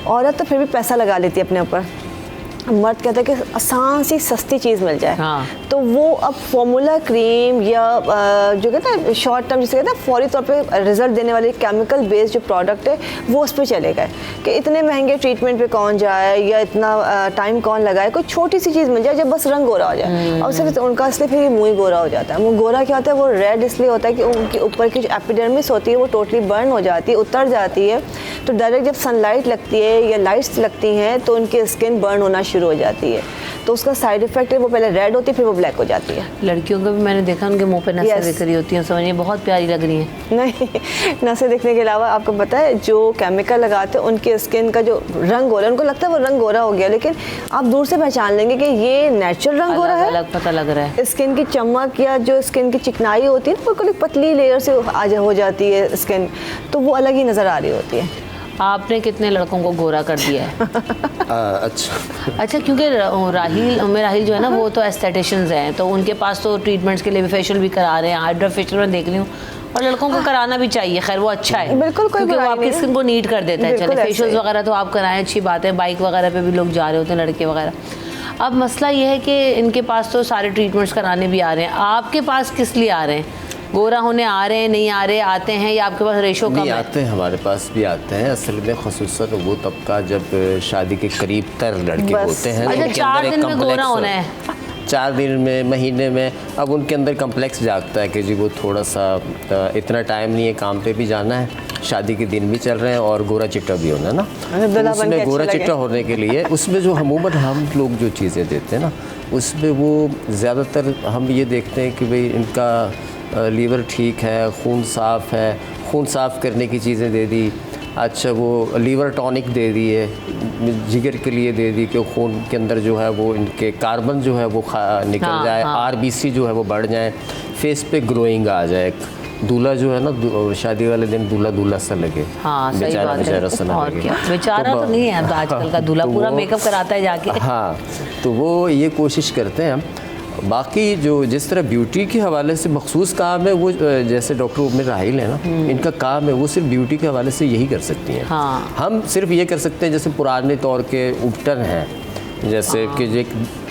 औरत तो फिर भी पैसा लगा लेती है अपने ऊपर, मर्द कहता है कि आसान सी सस्ती चीज़ मिल जाए। तो वो अब फॉर्मूला क्रीम या जो कहते हैं शॉर्ट टर्म जिसे कहते हैं फौरी तौर पे रिजल्ट देने वाले केमिकल बेस्ड जो प्रोडक्ट है वो उस पर चले गए कि इतने महंगे ट्रीटमेंट पे कौन जाए या इतना टाइम कौन लगाए, कोई छोटी सी चीज़ मिल जाए जब बस रंग गोरा हो जाए। और सिर्फ उनका इसलिए फिर मुँह गोरा हो जाता है। मुँह गोरा क्या होता है, वो रेड इसलिए होता है कि उनके ऊपर की जो एपिडर्मिस होती है वो टोटली बर्न हो जाती है, उतर जाती है। तो डायरेक्ट जब सनलाइट लगती है या लाइट्स लगती हैं तो उनकी स्किन बर्न होना शुरू शुरू हो जाती है। तो उसका साइड इफेक्ट है, वो पहले रेड होती है फिर वो ब्लैक हो जाती है। लड़कियों को भी मैंने देखा, उनके मुंह पे नसें Yes. दिख रही होती हैं, समझिए बहुत प्यारी लग रही हैं। नहीं, नसें दिखने के अलावा आपको पता है जो केमिकल लगाते हैं उनके स्किन का जो रंग हो रहा है, उनको लगता है वो रंग गोरा हो गया, लेकिन आप दूर से पहचान लेंगे कि ये नेचुरल रंग गोरा है। अलग पता लग रहा है। स्किन की चमक या जो स्किन की चिकनाई होती है ना, बिल्कुल एक पतली लेयर से हो जाती है स्किन, तो वो अलग ही नज़र आ रही होती है। आपने कितने लड़कों को गोरा कर दिया है? अच्छा, क्योंकि राहिल जो है ना, वो तो एस्थेटिशियंस हैं, तो उनके पास तो ट्रीटमेंट्स के लिए भी फेशियल भी करा रहे हैं, हाइड्रा फेशियल मैं देख रही हूँ, और लड़कों को कराना भी चाहिए। खैर वो अच्छा है, बिल्कुल, कोई क्योंकि वो बुराई आपकी नहीं है। स्किन को नीट कर देता है। चले बिल्कुल फेशियल्स ऐसे ही। वगैरह तो आप कराएं, अच्छी बात है, बाइक वगैरह पे भी लोग जा रहे होते हैं लड़के वगैरह। अब मसला ये है कि इनके पास तो सारे ट्रीटमेंट्स कराने भी आ रहे हैं, आपके पास किस लिए आ रहे हैं? गोरा होने आ रहे हैं, नहीं आ रहे, आते हैं, या आपके पास रेशो कम है? आते हैं, हमारे पास भी आते हैं। असल में ख़ुसूसन वो तबका जब शादी के करीब तर लड़के बस। होते हैं, अच्छा, उनके 4 अंदर एक दिन में गोरा complex होना है? 4 दिन में, महीने में, अब उनके अंदर कम्प्लेक्स जागता है कि जी वो थोड़ा सा इतना टाइम नहीं है, काम पे भी जाना है, शादी के दिन भी चल रहे हैं और गोरा चिट्टा भी होना है ना। तो उसमें गोरा चिट्टा होने के लिए उसमें जो अमूमन हम लोग जो चीज़ें देते हैं ना, उसमें वो ज़्यादातर हम ये देखते हैं कि भाई इनका लीवर ठीक है, खून साफ़ है, खून साफ़ करने की चीज़ें दे दी। अच्छा, वो लीवर टॉनिक दे दी है, जिगर के लिए दे दी कि खून के अंदर जो है वो इनके कार्बन जो है वो निकल जाए, आरबीसी जो है वो बढ़ जाए, फेस पे ग्लोइंग आ जाए। दूल्हा जो है ना, शादी वाले दिन दूल्हा सा लगे। हाँ, सही बेचारा बात है। बेचारा सा ना और लगे। क्या, बेचारा तो नहीं है, अब आजकल का दूल्हा तो पूरा वो- मेकअप कराता है जाके। हाँ, तो वो ये कोशिश करते हैं हम। बाकी जो जिस तरह ब्यूटी के हवाले से मखसूस काम है, वो जैसे डॉक्टर उम्र राहिल है ना, इनका काम है वो सिर्फ ब्यूटी के हवाले से यही कर सकती हैं। हाँ। हम सिर्फ ये कर सकते हैं जैसे पुराने तौर के उपटन हैं, जैसे कि जो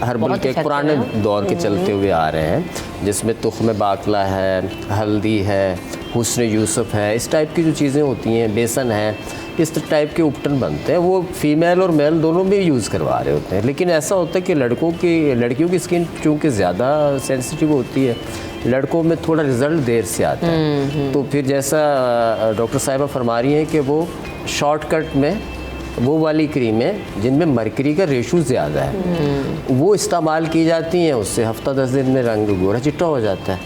हर्बल बहुत के effective पुराने है। दौर के चलते हुए आ रहे हैं, जिसमें तुख्म बाकला है, हल्दी है, हुस्न यूसुफ है, इस टाइप की जो चीज़ें होती हैं, बेसन है, इस टाइप के उपटन बनते हैं। वो फीमेल और मेल दोनों में यूज़ करवा रहे होते हैं। लेकिन ऐसा होता है कि लड़कियों की स्किन चूँकि ज़्यादा सेंसिटिव होती है, लड़कों में थोड़ा रिज़ल्ट देर से आता है। तो फिर जैसा डॉक्टर साहिबा फरमा रही हैं कि वो शॉर्टकट में वो वाली क्रीमें जिनमें मरकरी का रेशो ज़्यादा है वो इस्तेमाल की जाती हैं, उससे हफ्ता 10 दिन में रंग गोरा चिट्टा हो जाता है,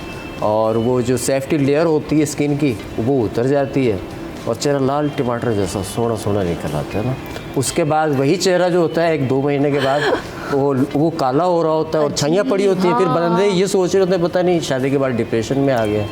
और वो जो सेफ्टी लेयर होती है स्किन की वो उतर जाती है, और चेहरा लाल टमाटर जैसा सोना सोना निकल आता है ना। उसके बाद वही चेहरा जो होता है 1-2 महीने के बाद वो काला हो रहा होता है और छाइयाँ पड़ी होती हैं। फिर बंदे ये सोच रहे होते हैं पता नहीं शादी के बाद डिप्रेशन में आ गया।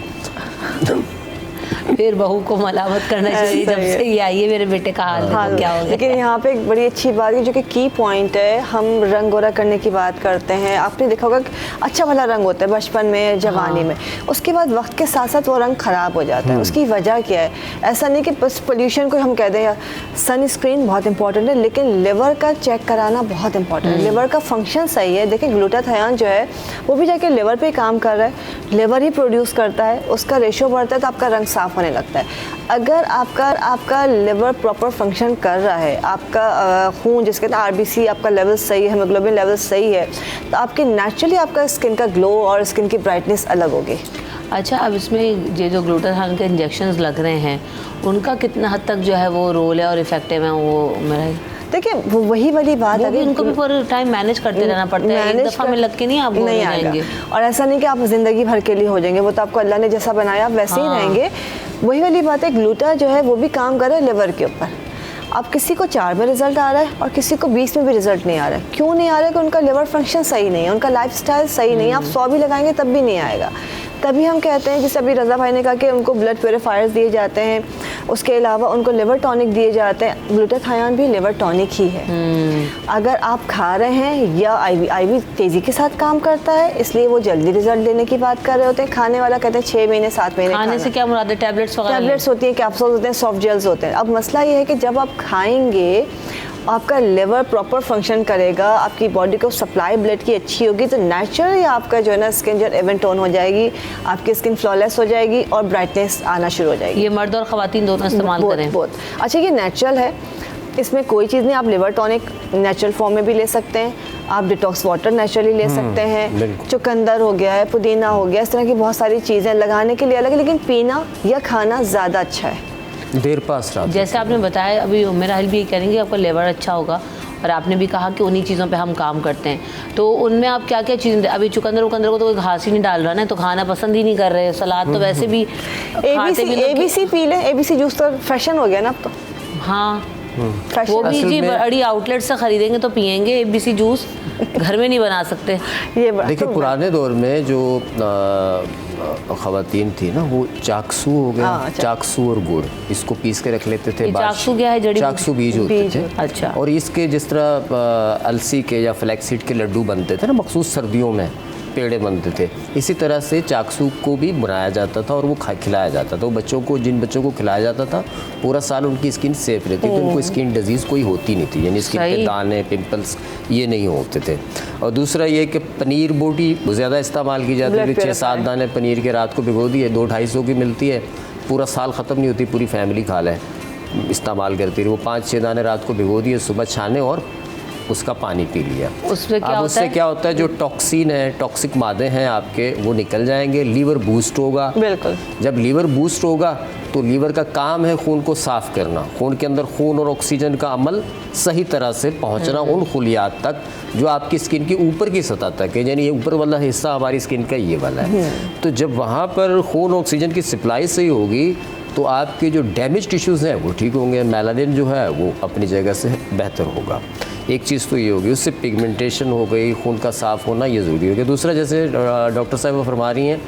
फिर बहू को मलामत करना चाहिए, जब से ये आई है मेरे बेटे का हाल देखो क्या हो गया। लेकिन यहाँ पे एक बड़ी अच्छी बात है जो कि की पॉइंट है, हम रंग गोरा करने की बात करते हैं। आपने देखा होगा कि अच्छा भला रंग होता है बचपन में, जवानी में, उसके बाद वक्त के साथ साथ वो रंग ख़राब हो जाता है। उसकी वजह क्या है? ऐसा नहीं कि बस पोल्यूशन को हम कह दें, या सनस्क्रीन बहुत इंपॉर्टेंट है, लेकिन लिवर का चेक कराना बहुत इंपॉर्टेंट है। लिवर का फंक्शन सही है, देखिए ग्लूटाथायोन जो है वो भी जाके लिवर पे काम कर रहा है, लिवर ही प्रोड्यूस करता है, उसका रेशो बढ़ता है तो आपका रंग साफ होने लगता है। अगर आपका लिवर प्रॉपर फंक्शन कर रहा है, आपका खून जिसके अंदर आरबीसी आपका लेवल सही है, हीमोग्लोबिन लेवल सही है, तो आपके नेचुरली आपका स्किन का ग्लो और स्किन की ब्राइटनेस अलग होगी। अच्छा, अब इसमें ये जो ग्लूटाथायोन के इंजेक्शंस लग रहे हैं, उनका कितना हद तक जो है वो रोल है और इफेक्टिव है? वो मेरा देखिए वो वही वाली बात है, उनको भी पूरे टाइम मैनेज करते रहना पड़ता है, एक दफ़ा में लग के नहीं आप वो हो जाएंगे। और ऐसा नहीं कि आप ज़िंदगी भर के लिए हो जाएंगे, वो तो आपको अल्लाह ने जैसा बनाया आप वैसे ही रहेंगे। वही वाली बात है, ग्लूटा जो है वो भी काम कर रहा है लिवर के ऊपर। अब किसी को 4 में रिजल्ट आ रहा है और किसी को 20 में भी रिजल्ट नहीं आ रहा है। क्यों नहीं आ रहा है? कि उनका लिवर फंक्शन सही नहीं है, उनका लाइफस्टाइल सही नहीं है। आप 100 भी लगाएंगे तब भी नहीं आएगा। तभी हम कहते हैं, जैसे अभी रज़ा भाई ने कहा कि उनको ब्लड प्योरीफायर्स दिए जाते हैं, उसके अलावा उनको लिवर टॉनिक दिए जाते हैं। ग्लूटाथायोन भी लिवर टॉनिक ही है। अगर आप खा रहे हैं, या आईवी तेज़ी के साथ काम करता है, इसलिए वो जल्दी रिजल्ट देने की बात कर रहे होते हैं। खाने वाला कहते हैं 6 महीने 7 महीने खाने से क्या मुराद है? टैबलेट्स वगैरह? टैबलेट्स होती हैं, कैप्सूल्स होते हैं, सॉफ्ट जेल्स होते हैं। अब मसला ये है कि जब आप खाएंगे आपका लिवर प्रॉपर फंक्शन करेगा, आपकी बॉडी को सप्लाई ब्लड की अच्छी होगी, तो नेचुरली आपका जो है ना स्किन जो इवन टोन हो जाएगी, आपकी स्किन फ्लॉलेस हो जाएगी और ब्राइटनेस आना शुरू हो जाएगी। ये मर्द और ख़वातीन दोनों इस्तेमाल करें? बहुत अच्छा, ये नेचुरल है, इसमें कोई चीज़ नहीं। आप लिवर टॉनिक नेचुरल फॉर्म में भी ले सकते हैं, आप डिटॉक्स वाटर नेचुरली ले सकते हैं, चुकंदर हो गया है, पुदीना हो गया, इस तरह की बहुत सारी चीज़ें लगाने के लिए अलग है, लेकिन पीना या खाना ज़्यादा अच्छा है। देर पास रात जैसे आपने बताया, अभी मेरा हाल भी कह रही कि आपका लेवर अच्छा होगा और आपने भी कहा कि उन्हीं चीज़ों पे हम काम करते हैं, तो उनमें आप क्या क्या चीज़ें, अभी चुकंदर उकंदर को तो कोई घास ही नहीं डाल रहा ना, तो खाना पसंद ही नहीं कर रहे, सलाद तो वैसे भी खाते भी लोग। ABC पी लें, ABC जूस तो फैशन हो गया ना अब तो। हाँ फैशन वो भी असल जी में- बड़ी आउटलेट से खरीदेंगे तो पियेंगे, ABC जूस घर में नहीं बना सकते। ये देखिए पुराने दौर में जो ख़वातीन थी ना, वो चाकसू हो गया, हाँ, चाकसू और गुड़ इसको पीस के रख लेते थे। ये चाकसू क्या है? जड़ी चाकसू बीज होते बीज थे। अच्छा। और इसके जिस तरह अलसी के या फ्लैक्सीड के लड्डू बनते थे ना, मखसूस सर्दियों में पेड़े बनते थे, इसी तरह से चाकसू को भी बनाया जाता था और वो खिलाया जाता था। वो बच्चों को, जिन बच्चों को खिलाया जाता था, पूरा साल उनकी स्किन सेफ रहती थी, उनको स्किन डिजीज़ कोई होती नहीं थी, यानी स्किन पे सही। दाने, पिंपल्स ये नहीं होते थे। और दूसरा ये कि पनीर बोटी ज़्यादा इस्तेमाल की जाती थी। 6-7 दाने पनीर के रात को भिगो दिए, 200-250 की मिलती है, पूरा साल ख़त्म नहीं होती, पूरी फैमिली खा लें, इस्तेमाल करती रही। वो 5-6 दाने रात को भिगो दिए, सुबह छाने और उसका पानी पी लिया। उसमें क्या अब होता उससे है? क्या होता है, जो टॉक्सिन है, टॉक्सिक मादे हैं आपके, वो निकल जाएंगे, लीवर बूस्ट होगा। बिल्कुल। जब लीवर बूस्ट होगा तो लीवर का काम है खून को साफ़ करना, खून के अंदर खून और ऑक्सीजन का अमल सही तरह से पहुंचना उन खुलियात तक जो आपकी स्किन की ऊपर की सतह तक है, यानी ये ऊपर वाला हिस्सा हमारी स्किन का ये वाला है। तो जब वहाँ पर खून ऑक्सीजन की सप्लाई सही होगी तो आपके जो डैमेज टिश्यूज़ हैं वो ठीक होंगे, मेलानिन जो है वो अपनी जगह से बेहतर होगा। एक चीज़ तो ये होगी, उससे पिगमेंटेशन हो गई, खून का साफ़ होना ये ज़रूरी हो गया। दूसरा, जैसे डॉक्टर साहब वो फरमा रही हैं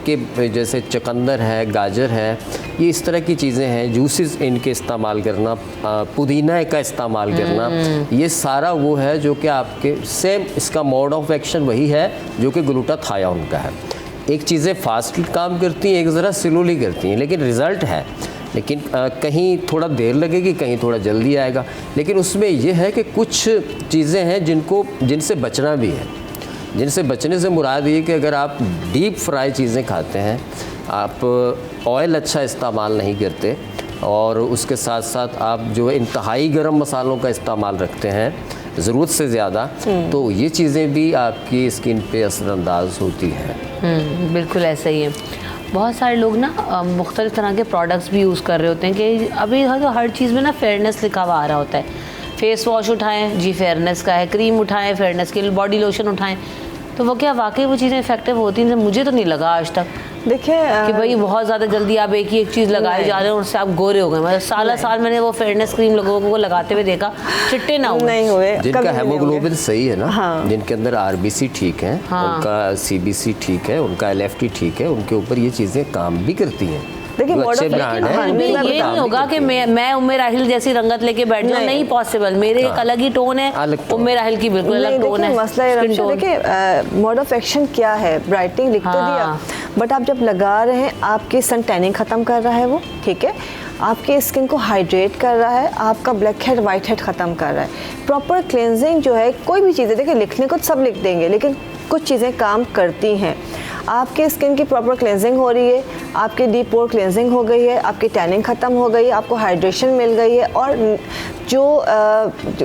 कि जैसे चुकंदर है, गाजर है, ये इस तरह की चीज़ें हैं, जूसेस इनके इस्तेमाल करना, पुदीना का इस्तेमाल करना, ये सारा वो है जो कि आपके सेम इसका मोड ऑफ एक्शन वही है जो कि ग्लूटाथायोन का है। एक चीज़ें फास्ट काम करती हैं, एक ज़रा स्लोली करती हैं, लेकिन रिज़ल्ट है। लेकिन कहीं थोड़ा देर लगेगी, कहीं थोड़ा जल्दी आएगा। लेकिन उसमें यह है कि कुछ चीज़ें हैं जिनसे बचना भी है। जिनसे बचने से मुराद ये कि अगर आप डीप फ्राई चीज़ें खाते हैं, आप ऑयल अच्छा इस्तेमाल नहीं करते, और उसके साथ साथ आप जो इंतहाई गरम मसालों का इस्तेमाल रखते हैं ज़रूरत से ज़्यादा, तो ये चीज़ें भी आपकी स्किन पे असरअंदाज होती हैं। बिल्कुल ऐसा ही है। बहुत सारे लोग ना मुख्तलिफ तरह के प्रोडक्ट्स भी यूज़ कर रहे होते हैं कि अभी तो हर चीज़ में ना फेयरनेस लिखा हुआ आ रहा होता है। फेस वॉश उठाएं जी फेयरनेस का है, क्रीम उठाएं फेयरनेस के लिए, बॉडी लोशन उठाएं, तो वो क्या वाकई वो चीज़ें इफेक्टिव होती हैं? मुझे तो नहीं लगा आज तक देखिए कि भाई बहुत ज़्यादा जल्दी आप एक ही एक चीज़ लगाए जा रहे हैं और उससे आप गोरे हो गए। मतलब साल मैंने वो फेयरनेस क्रीम लोगों को लगाते हुए देखा, चिट्टे ना हुए। नहीं हुए, जिनका कभी भी नहीं हेमोग्लोबिन होंगे। सही है ना, हाँ। जिनके अंदर RBC ठीक है, उनका CBC ठीक है, उनका LFT ठीक है, उनके ऊपर ये चीज़ें काम भी करती हैं। देखिए, जो अच्छे model- ब्रांड हाँ, हैं, ये मैं नहीं काम भी होगा कि करती हैं। मैं उम्मे राहिल जैसी रंगत लेके बैठ जाऊँ, नहीं पॉसिबल। मेरे एक अलग ही टोन है, अलग टोन। उम्मे राहिल की बिल्कुल नहीं, अलग टोन देखिए, है। मसला ये Skin रमशा, tone। देखिए मोड ऑफ एक्शन क्या है, ब्राइटनिंग लिख तो हाँ। दिया, बट आप जब लगा रहे हैं आपकी सन टैनिंग ख़त्म कर रहा है वो, ठीक है, आपकी स्किन को हाइड्रेट कर रहा है, आपका ब्लैक हेड वाइट हेड ख़त्म कर रहा है। प्रॉपर क्लेंजिंग जो है, कोई भी चीज़ें, देखिए लिखने को तो सब लिख देंगे, लेकिन कुछ चीज़ें काम करती हैं। आपके स्किन की प्रॉपर क्लेंजिंग हो रही है, आपकी डीप पोर क्लेंजिंग हो गई है, आपकी टैनिंग ख़त्म हो गई है, आपको हाइड्रेशन मिल गई है, और जो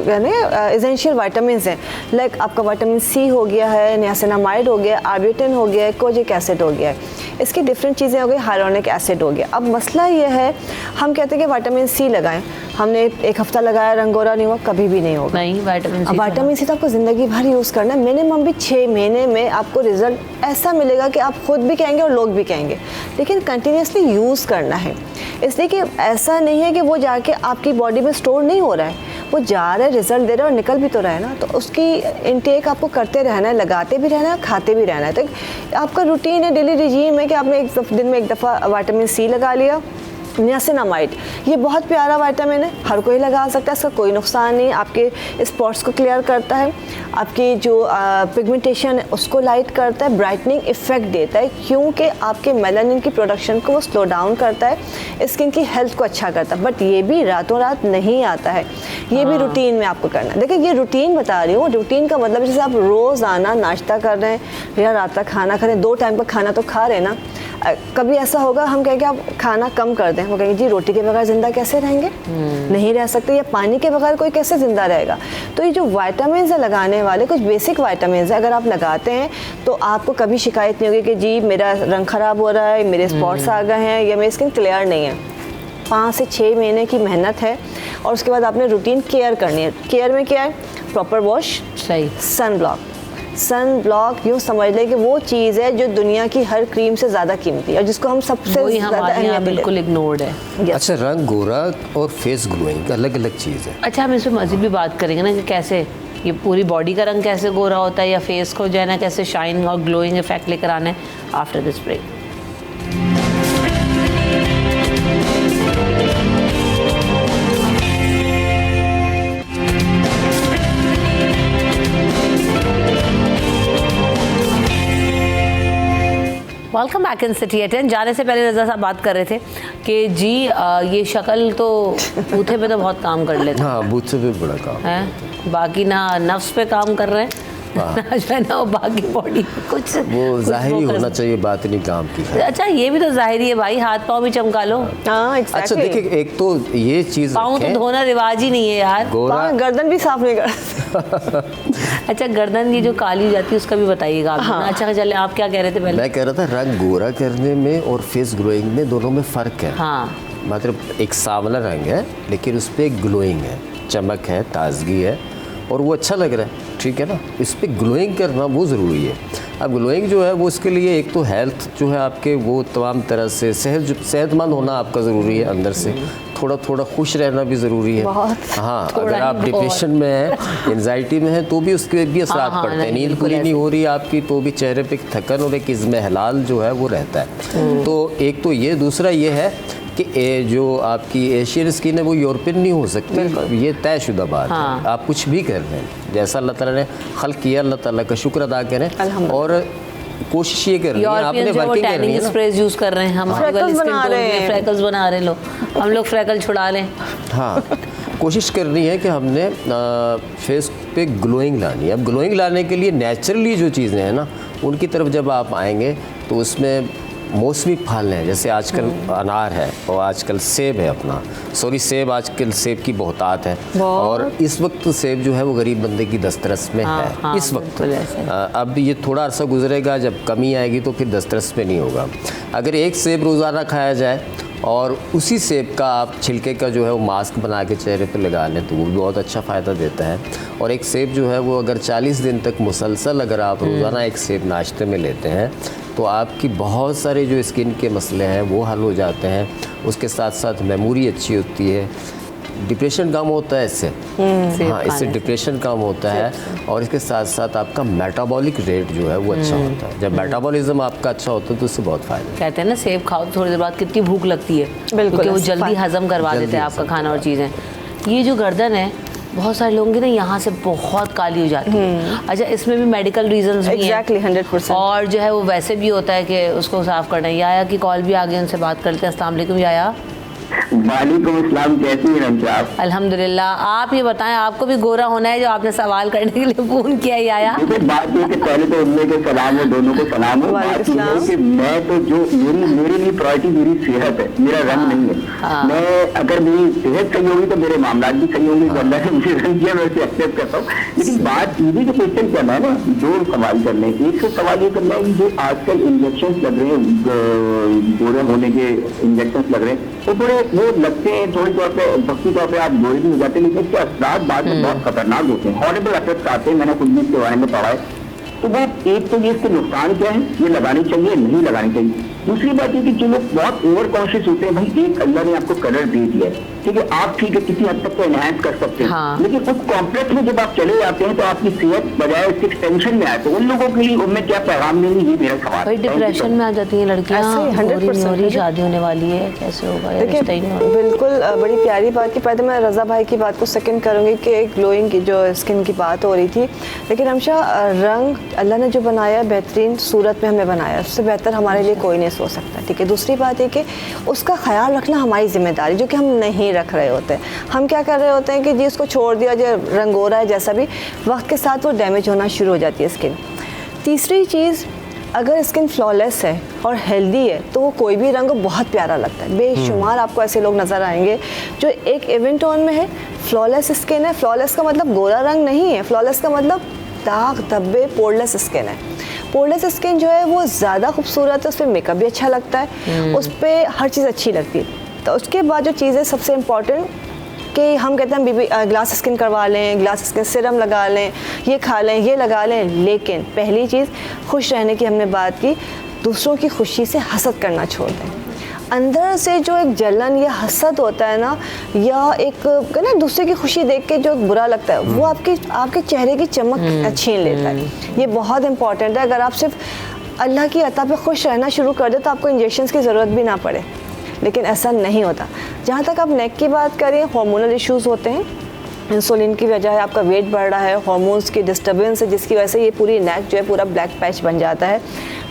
यानी एसेंशियल विटामिन्स हैं, लाइक आपका विटामिन C हो गया है, नियासिनामाइड हो गया, आर्बिटन हो गया है, कोजिक एसिड हो गया है, इसकी डिफरेंट चीज़ें हो गई, हाइलोनिक एसिड हो गया। अब मसला ये है, हम कहते हैं कि विटामिन C लगाएं, हमने एक हफ्ता लगाया, रंगोरा नहीं हुआ, कभी भी नहीं होगा। नहीं, विटामिन अब विटामिन C तो आपको ज़िंदगी भर यूज़ करना है, मिनिमम भी 6 महीने में आपको रिजल्ट ऐसा मिलेगा कि आप खुद भी कहेंगे और लोग भी कहेंगे, लेकिन कंटिन्यूसली यूज़ करना है। इसलिए कि ऐसा नहीं है कि वो जाके आपकी बॉडी में स्टोर नहीं हो रहा है, वो जा रहा है, रिजल्ट दे रहा है और निकल भी तो रहा है ना, तो उसकी इनटेक आपको करते रहना है, लगाते भी रहना है, खाते भी रहना है। तो आपका रूटीन है, डेली रिजीम है कि आपने दिन में एक दफ़ा विटामिन C लगा लिया। नियासिनामाइड, ये बहुत प्यारा विटामिन है, हर कोई लगा सकता है, इसका कोई नुकसान नहीं, आपके स्पॉट्स को क्लियर करता है, आपकी जो पिगमेंटेशन है उसको लाइट करता है, ब्राइटनिंग इफेक्ट देता है, क्योंकि आपके मेलानिन की प्रोडक्शन को वो स्लो डाउन करता है, स्किन की हेल्थ को अच्छा करता है। बट ये भी रातों रात नहीं आता है, ये भी रूटीन में आपको करना है। देखिए, ये रूटीन बता रही हूँ, रूटीन का मतलब जैसे आप रोज़ाना नाश्ता कर रहे हैं या रात का खाना खा रहे हैं, 2 टाइम का खाना तो खा रहे हैं ना। कभी ऐसा होगा हम कहेंगे आप खाना कम कर दें, वो कहेंगे जी रोटी के बगैर ज़िंदा कैसे रहेंगे, नहीं रह सकते, या पानी के बगैर कोई कैसे ज़िंदा रहेगा। तो ये जो विटामिन्स है लगाने वाले, कुछ बेसिक विटामिन्स है, अगर आप लगाते हैं तो आपको कभी शिकायत नहीं होगी कि जी मेरा रंग ख़राब हो रहा है, मेरे स्पॉट्स आ गए हैं या मेरी स्किन क्लियर नहीं है। 5 से 6 महीने की मेहनत है और उसके बाद आपने रूटीन केयर करनी है। केयर में क्या है? प्रॉपर वॉश, सही। सन ब्लॉक यूँ समझ लें कि वो चीज़ है जो दुनिया की हर क्रीम से ज़्यादा कीमती है और जिसको हम सबसे ज़्यादा हमारे यहाँ बिल्कुल इग्नोर्ड है। Yes. अच्छा, रंग गोरा और फेस ग्लोइंग अलग अलग चीज़ है। अच्छा, हम इस पर मज़ीद भी बात करेंगे ना कि कैसे ये पूरी बॉडी का रंग कैसे गोरा होता है या फेस को जो है ना कैसे शाइन और ग्लोइंग इफेक्ट लेकर आना है after this break. Welcome back in city 10। जाने से पहले रज़ा साहब बात कर रहे थे कि जी ये शक्ल तो बूथे पे तो बहुत काम कर लेते हैं। हाँ, बूथे पे बड़ा काम है, बाकी ना नफ्स पे काम कर रहे हैं ना जो है ना वो बाकी बॉडी कुछ वो जाहिरी होना चाहिए, बात नहीं काम की है। अच्छा, ये भी तो जाहिरी है भाई, हाथ पाँव भी चमका लो। हाँ, अच्छा देखिए, एक तो ये चीज़ पाँव तो धोना रिवाज ही नहीं है यार। गोरा गर्दन भी साफ नहीं कर अच्छा, गर्दन ये जो काली हो जाती है उसका भी बताइएगा आप। हाँ। अच्छा चले, आप क्या कह रहे थे पहले? मैं कह रहा था रंग गोरा करने में और फेस ग्लोइंग में दोनों में फ़र्क है। हाँ, मतलब एक सांवला रंग है लेकिन उस पर ग्लोइंग है, चमक है, ताजगी है और वो अच्छा लग रहा है, ठीक है ना। इस पर ग्लोइंग करना वो ज़रूरी है। अब ग्लोइंग जो है वो उसके लिए एक तो हेल्थ जो है आपके वो तमाम तरह से सेहतमंद होना आपका ज़रूरी है, अंदर से थोड़ा थोड़ा खुश रहना भी ज़रूरी है। हाँ, अगर आप डिप्रेशन में हैं, एंजाइटी में हैं तो भी उसके भी असरात पड़ते हैं। नींद पूरी नहीं हो रही आपकी तो भी चेहरे पे थकन और एक इज़्मेहलाल जो है वो रहता है। तो एक तो ये, दूसरा ये है कि जो आपकी एशियन स्किन है वो यूरोपियन नहीं हो सकती, ये तयशुदा बात है। आप कुछ भी कर रहे हैं, जैसा अल्लाह ताला ने खल्क किया, अल्लाह ताला का शुक्र अदा करें और कोशिश ये कर रही है, आपने वर्किंग कर रही है ना। स्प्रेस यूज कर रहे हैं, हम फ्रैकल्स बना रहे हैं, फ्रैकल्स बना रहे हैं लोग, हम लोग फ्रैकल छुड़ा लें। हाँ, कोशिश करनी है कि हमने फेस पे ग्लोइंग लानी है। अब ग्लोइंग लाने के लिए नेचुरली जो चीज़ें हैं ना उनकी तरफ जब आप आएंगे तो उसमें मौसमी फल हैं, जैसे आजकल अनार है और आजकल सेब है सेब आजकल सेब की बहुतात है और इस वक्त सेब जो है वो गरीब बंदे की दस्तरस में है इस वक्त। अब ये थोड़ा अरसा गुजरेगा, जब कमी आएगी तो फिर दस्तरस में नहीं होगा। अगर एक सेब रोज़ाना खाया जाए और उसी सेब का आप छिलके का जो है वो मास्क बना के चेहरे पे लगा लें तो वो भी बहुत अच्छा फ़ायदा देता है। और एक सेब जो है वो अगर 40 दिन तक मुसलसल अगर आप रोज़ाना एक सेब नाश्ते में लेते हैं तो आपकी बहुत सारे जो स्किन के मसले हैं वो हल हो जाते हैं। उसके साथ साथ मेमोरी अच्छी होती है, डिप्रेशन कम होता है इससे। हाँ, इससे डिप्रेशन कम होता है और इसके साथ साथ आपका मेटाबॉलिक रेट जो है वो अच्छा होता है। जब मेटाबॉलिज्म आपका अच्छा होता है तो उससे बहुत फ़ायदा। कहते हैं ना सेब खाओ तो थोड़ी देर बाद कितनी भूख लगती है, क्योंकि वो जल्दी हजम करवा देते हैं आपका खाना और चीज़ें। ये जो गर्दन है, बहुत सारे लोगों की ना यहाँ से बहुत काली हो जाती है। अच्छा, इसमें भी मेडिकल रीजंस भी हैं। 100%। और जो है वो वैसे भी होता है कि उसको साफ करना है। याया की कॉल भी आ गई, उनसे बात करते हैं। अस्सलाम वालेकुम याया। वालेकुम अस्सलाम, कैसी हैं रमशा आप? अल्हम्दुलिल्लाह। आप ये बताएं, आपको भी गोरा होना है जो आपने सवाल करने के लिए फ़ोन किया है याया? देखिए, बात ये कि पहले तो उनमें के सलाम है, दोनों को सलाम है। बात ये है कि मैं तो जो मेरे लिए प्रायोरिटी मेरी सेहत है, मेरा रंग नहीं है। मैं अगर मेरी सेहत सही होगी तो मेरे मामला भी सही होंगे। अल्लाह ने मुझे रंग दिया, मैं उसे एक्सेप्ट करता हूँ। लेकिन बात ये जो क्वेश्चन करना है ना, दो सवाल करने हैं। एक तो सवाल ये करना है कि जो आजकल इंजेक्शन लग रहे हैं, गोरे होने के इंजेक्शन लग रहे हैं, तो थोड़े वो लगते हैं थोड़ी तौर पे, वक्ती तौर पे आप गोरे नहीं हो जाते, लेकिन इसके असरात बाद में बहुत खतरनाक होते हैं, हॉरेबल इफेक्ट आते हैं। मैंने खुद भी इसके बारे में पढ़ा है। तो वो एक तो ये इसके नुकसान क्या है, ये लगानी चाहिए नहीं लगानी चाहिए। दूसरी बात ये कि जो लोग बहुत ओवर कॉन्शियस होते हैं, भाई एक अल्लाह ने आपको कलर दे दिया है, ठीक है, आप ठीक है किसी हद तक तो एनहांस कर सकते हैं, लेकिन उस कॉम्प्लेक्स में जब आप चले जाते हैं तो आपकी सेहत बजाय उसके टेंशन में आए, तो उन लोगों के लिए उनमें क्या पैगाम देंगे, ये मेरा सवाल है। डिप्रेशन में आ जाती हैं लड़कियां, 100% शादी होने वाली है, कैसे होगा? देखिए, बिल्कुल बड़ी प्यारी बात की। पहले मैं रज़ा भाई की बात को सेकंड करूंगी कि एक ग्लोइंग की जो स्किन की बात हो रही थी, लेकिन हमशा रंग अल्लाह ने जो बनाया बेहतरीन सूरत में हमें बनाया, उससे बेहतर हमारे लिए कोई नहीं सोच सकता, ठीक है। दूसरी बात है कि उसका ख्याल रखना हमारी जिम्मेदारी, जो कि हम नहीं रख रहे होते। हम क्या कर रहे होते हैं कि जी इसको छोड़ दिया, जो रंग हो रहा है जैसा भी, वक्त के साथ वो डैमेज होना शुरू हो जाती है स्किन। तीसरी चीज़, अगर स्किन फ्लॉलेस है और हेल्दी है तो वो कोई भी रंग बहुत प्यारा लगता है। बेशुमार आपको ऐसे लोग नज़र आएंगे जो एक इवन टोन में है, फ्लॉलेस स्किन है। फ्लॉलेस का मतलब गोरा रंग नहीं है, फ्लॉलेस का मतलब दाग धब्बे, पोरलेस स्किन है। पोरलेस स्किन जो है वो ज़्यादा खूबसूरत है, उस पर मेकअप भी अच्छा लगता है, उस पर हर चीज़ अच्छी लगती है। तो उसके बाद जो चीज़ें सबसे इम्पॉर्टेंट कि हम कहते हैं बीबी ग्लास स्किन करवा लें, ग्लास स्किन सीरम लगा लें, ये खा लें, ये लगा लें, लेकिन पहली चीज़ खुश रहने की हमने बात की, दूसरों की खुशी से हसद करना छोड़ दें। अंदर से जो एक जलन या हसद होता है ना, या एक ना दूसरे की खुशी देख के जो बुरा लगता है, वो आपके चेहरे की चमक छीन लेता है। ये बहुत इंपॉर्टेंट है। अगर आप सिर्फ अल्लाह की अता पे खुश रहना शुरू कर दे तो आपको इंजेक्शंस की ज़रूरत भी ना पड़े, लेकिन ऐसा नहीं होता। जहाँ तक आप नेक की बात करें, हार्मोनल इश्यूज़ होते हैं, इंसुलिन की वजह है, आपका वेट बढ़ रहा है, हार्मोन्स की डिस्टर्बेंस है, जिसकी वजह से ये पूरी नेक जो है पूरा ब्लैक पैच बन जाता है।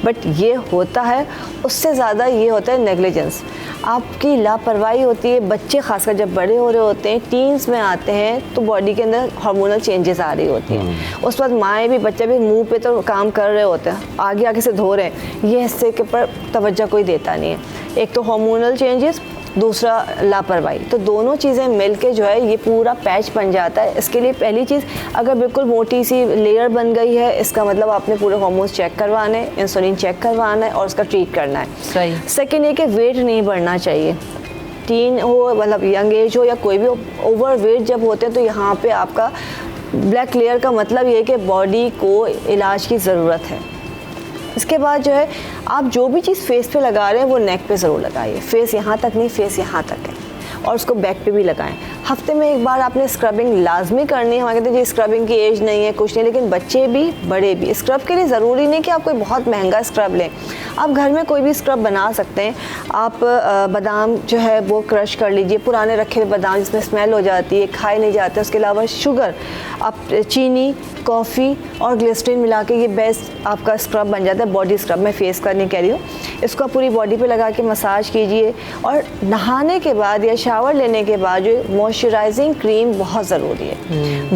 बट ये होता है, उससे ज़्यादा ये होता है नेग्लिजेंस, आपकी लापरवाही होती है। बच्चे खासकर जब बड़े हो रहे होते हैं, टीन्स में आते हैं, तो बॉडी के अंदर हार्मोनल चेंजेस आ रही होती हैं। उस वक्त माएँ भी, बच्चे भी मुंह पे तो काम कर रहे होते हैं, आगे आगे से धो रहे हैं, ये हिस्से के ऊपर तवज्जो कोई देता नहीं है। एक तो हार्मोनल चेंजेस, दूसरा लापरवाही, तो दोनों चीज़ें मिलके जो है ये पूरा पैच बन जाता है। इसके लिए पहली चीज़, अगर बिल्कुल मोटी सी लेयर बन गई है, इसका मतलब आपने पूरे हार्मोन्स चेक करवाने, इंसुलिन चेक करवाना है और उसका ट्रीट करना है। सही। सेकेंड ये कि वेट नहीं बढ़ना चाहिए, टीन हो मतलब यंग एज हो या कोई भी, ओवर वेट जब होते हैं तो यहाँ पे आपका ब्लैक लेयर का मतलब ये है कि बॉडी को इलाज की ज़रूरत है। इसके बाद जो है आप जो भी चीज़ फेस पे लगा रहे हैं वो नेक पे ज़रूर लगाइए। फेस यहाँ तक नहीं, फेस यहाँ तक है, और उसको बैक पे भी लगाएं। हफ्ते में एक बार आपने स्क्रबिंग लाजमी करनी है। हमारे कहते हैं जी स्क्रबिंग की एज नहीं है, कुछ नहीं, लेकिन बच्चे भी बड़े भी स्क्रब के लिए ज़रूरी नहीं कि आप कोई बहुत महंगा स्क्रब लें, आप घर में कोई भी स्क्रब बना सकते हैं। आप बादाम जो है वो क्रश कर लीजिए, पुराने रखे हुए बादाम जिसमें स्मेल हो जाती है, खाए नहीं जाते। उसके अलावा शुगर, आप चीनी, कॉफ़ी और ग्लिसरीन मिला के ये बेस्ट आपका स्क्रब बन जाता है, बॉडी स्क्रब। मैं फेस का नहीं कह रही हूँ, इसको पूरी बॉडी पे लगा के मसाज कीजिए। और नहाने के बाद या शावर लेने के बाद जो मॉइस्चराइजिंग क्रीम बहुत ज़रूरी है।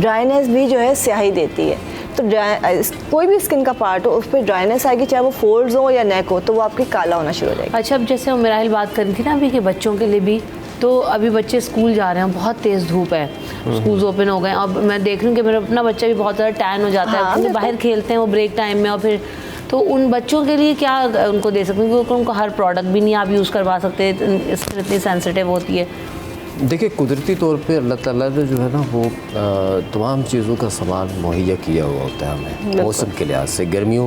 ड्राइनेस भी जो है स्याही देती है, तो कोई भी स्किन का पार्ट हो उस पर ड्राइनेस आएगी, चाहे वो फोल्ड्स हो या नेक हो, तो वो आपकी काला होना शुरू हो जाएगा। अच्छा, अब जैसे उमेराहिल बात कर रही थी ना अभी कि बच्चों के लिए भी, तो अभी बच्चे स्कूल जा रहे हैं, बहुत तेज़ धूप है, स्कूल्स ओपन हो गए। अब मैं देख रही हूँ कि मेरा अपना बच्चा भी बहुत ज़्यादा टैन हो जाता है, क्योंकि बाहर खेलते हैं वो ब्रेक टाइम में, और फिर तो उन बच्चों के लिए क्या उनको दे सकते हैं, क्योंकि उनको हर प्रोडक्ट भी नहीं आप यूज़ करवा सकते, स्किन इतनी सेंसिटिव होती है। देखिए, कुदरती तौर पे अल्लाह ताला ने जो है ना वो तमाम चीज़ों का सामान मुहैया किया हुआ होता है हमें मौसम के लिहाज से। गर्मियों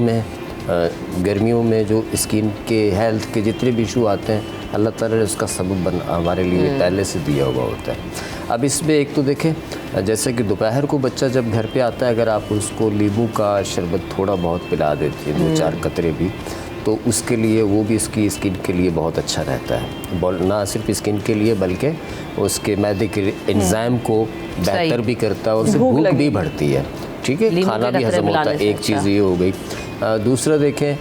में जो स्किन के हेल्थ के जितने भी इशू आते हैं, अल्लाह ताला ने उसका सबब हमारे लिए पहले से दिया हुआ होता है। अब इसमें एक तो देखें, जैसे कि दोपहर को बच्चा जब घर पे आता है, अगर आप उसको नींबू का शरबत थोड़ा बहुत पिला देती है, 2-4 कतरे भी, तो उसके लिए वो भी इसकी स्किन के लिए बहुत अच्छा रहता है। ना सिर्फ स्किन के लिए बल्कि उसके मैदे के एंजाइम को बेहतर भी करता है और उससे भूख भी बढ़ती है। ठीक है, खाना भी हजम होता है। एक चीज़ ये हो गई। दूसरा देखें,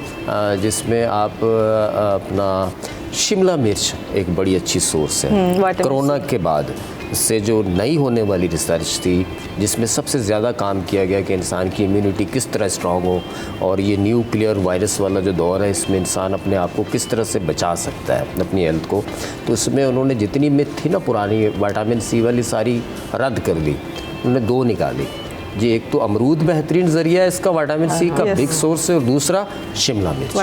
जिसमें आप अपना शिमला मिर्च एक बड़ी अच्छी सोर्स है। कोरोना के बाद से जो नई होने वाली रिसर्च थी, जिसमें सबसे ज़्यादा काम किया गया कि इंसान की इम्यूनिटी किस तरह स्ट्रॉन्ग हो, और ये न्यूक्लियर वायरस वाला जो दौर है, इसमें इंसान अपने आप को किस तरह से बचा सकता है अपनी हेल्थ को, तो उसमें उन्होंने जितनी मिथ थी ना पुरानी विटामिन सी वाली, सारी रद्द कर दी। उन्होंने 2 निकाली जी। एक तो अमरूद बेहतरीन ज़रिया है इसका, विटामिन सी का बिग सोर्स है, और दूसरा शिमला मिर्च।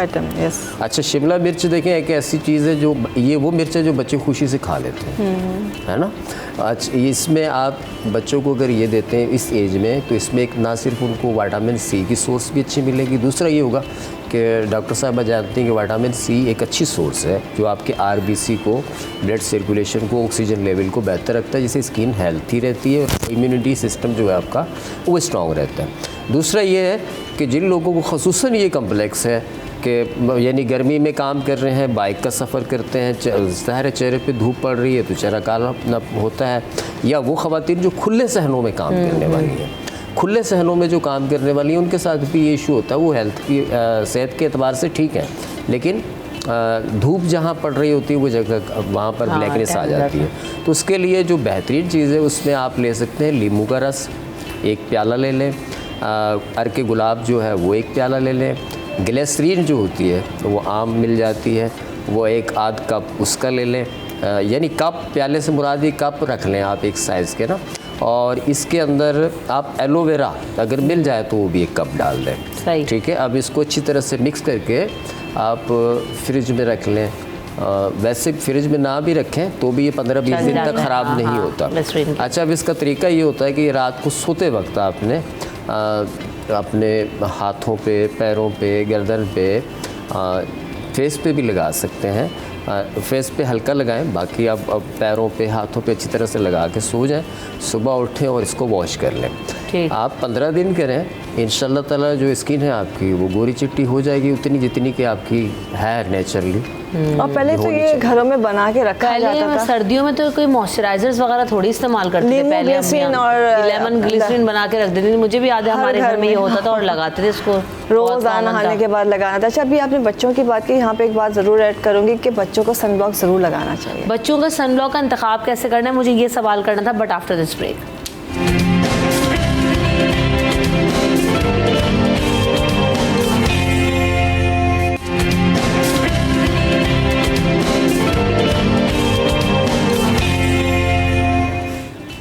अच्छा, शिमला मिर्च देखें एक ऐसी चीज़ है जो, ये वो मिर्च है जो बच्चे खुशी से खा लेते हैं, है ना। अच्छा, इसमें आप बच्चों को अगर ये देते हैं इस एज में, तो इसमें एक ना सिर्फ उनको विटामिन सी की सोर्स भी अच्छी मिलेगी, दूसरा ये होगा कि डॉक्टर साहब जानते हैं कि विटामिन सी एक अच्छी सोर्स है जो आपके आरबीसी को, ब्लड सर्कुलेशन को, ऑक्सीजन लेवल को बेहतर रखता है, जिससे स्किन हेल्थी रहती है और इम्यूनिटी सिस्टम जो है आपका वो स्ट्रॉन्ग रहता है। दूसरा ये है कि जिन लोगों को ख़ुसूसन ये कम्प्लेक्स है कि यानी गर्मी में काम कर रहे हैं, बाइक का सफ़र करते हैं, ज़ाहिर चेहरे पे धूप पड़ रही है तो चेहरा काला होता है, या वो ख़वातीन जो खुले सहनों में काम करने वाली हैं, खुले सहनों में जो काम करने वाली हैं, उनके साथ भी ये इशू होता है। वो हेल्थ की सेहत के एतबार से ठीक है, लेकिन धूप जहाँ पड़ रही होती है वो जगह वहाँ पर ब्लैकनेस आ जाती है। तो उसके लिए जो बेहतरीन चीज़ है उसमें आप ले सकते हैं नींबू का रस 1 प्याला ले लें, अर्के गुलाब जो है वो 1 प्याला ले लें, ग्लिसरीन जो होती है वो आम मिल जाती है, वो 1-आध कप उसका ले लें, यानी कप, प्याले से मुराद ये कप रख लें आप एक साइज़ के ना, और इसके अंदर आप एलोवेरा अगर मिल जाए तो वो भी 1 कप डाल दें। ठीक है, अब इसको अच्छी तरह से मिक्स करके आप फ्रिज में रख लें, वैसे फ्रिज में ना भी रखें तो भी ये 15-20 दिन तक ख़राब नहीं होता। अच्छा, अब इसका तरीका ये होता है कि रात को सोते वक्त आपने अपने हाथों पे, पैरों पे, गर्दन पे, फेस पे भी लगा सकते हैं। फेस पे हल्का लगाएं, बाकी आप अब पैरों पे, हाथों पे अच्छी तरह से लगा के सो जाएं, सुबह उठें और इसको वॉश कर लें। आप 15 दिन करें, इंशाल्लाह ताला जो स्किन है आपकी वो गोरी चिट्टी हो जाएगी, उतनी जितनी कि आपकी है नेचुरली। और पहले तो ये घरों में बना के रखा जाता था। सर्दियों में तो कोई मॉइस्चराइजर्स वगैरह थोड़ी इस्तेमाल करते थे पहले, और लेमन ग्लिसरीन बना के रख देते थे। मुझे भी याद है हमारे घर में ये होता था और लगाते थे इसको रोज़ नहाने के बाद लगाना था। अच्छा, अभी आपने बच्चों की बात की, यहाँ पे एक बात ज़रूर ऐड करूँगी कि बच्चों को सनब्लॉक ज़रूर लगाना चाहिए। बच्चों का सनब्लॉक का इंतखाब कैसे करना है, मुझे ये सवाल करना था, but after this break.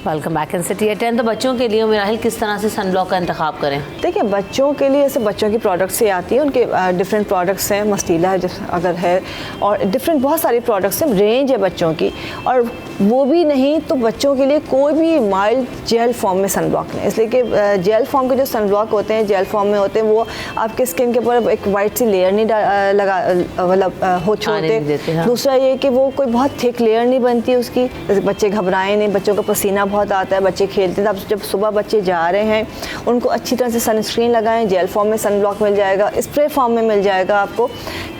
Welcome back in city at 10। तो बच्चों के लिए मेरा किस तरह से सनब्लॉक का इंतखाब करें? देखिए, बच्चों के लिए ऐसे बच्चों की प्रोडक्ट्स से आती है, उनके डिफरेंट प्रोडक्ट्स हैं, मस्तीला है अगर है, और डिफरेंट बहुत सारी प्रोडक्ट्स हैं, रेंज है बच्चों की। और वो भी नहीं तो बच्चों के लिए कोई भी माइल्ड जेल फॉर्म में सनब्लॉक लें, इसलिए कि जेल फॉर्म के जो सनब्लॉक होते हैं, जेल फॉर्म में होते हैं, वो आपके स्किन के ऊपर एक वाइट सी लेयर नहीं लगा मतलब हो छोड़ते। दूसरा ये कि वो कोई बहुत थिक लेयर नहीं बनती उसकी, बच्चे घबराएं नहीं, बच्चों का पसीना बहुत आता है, बच्चे खेलते हैं, जब सुबह बच्चे जा रहे हैं उनको अच्छी तरह से सनस्क्रीन लगाएं। जेल फॉर्म में सनब्लॉक मिल जाएगा, स्प्रे फॉर्म में मिल जाएगा, आपको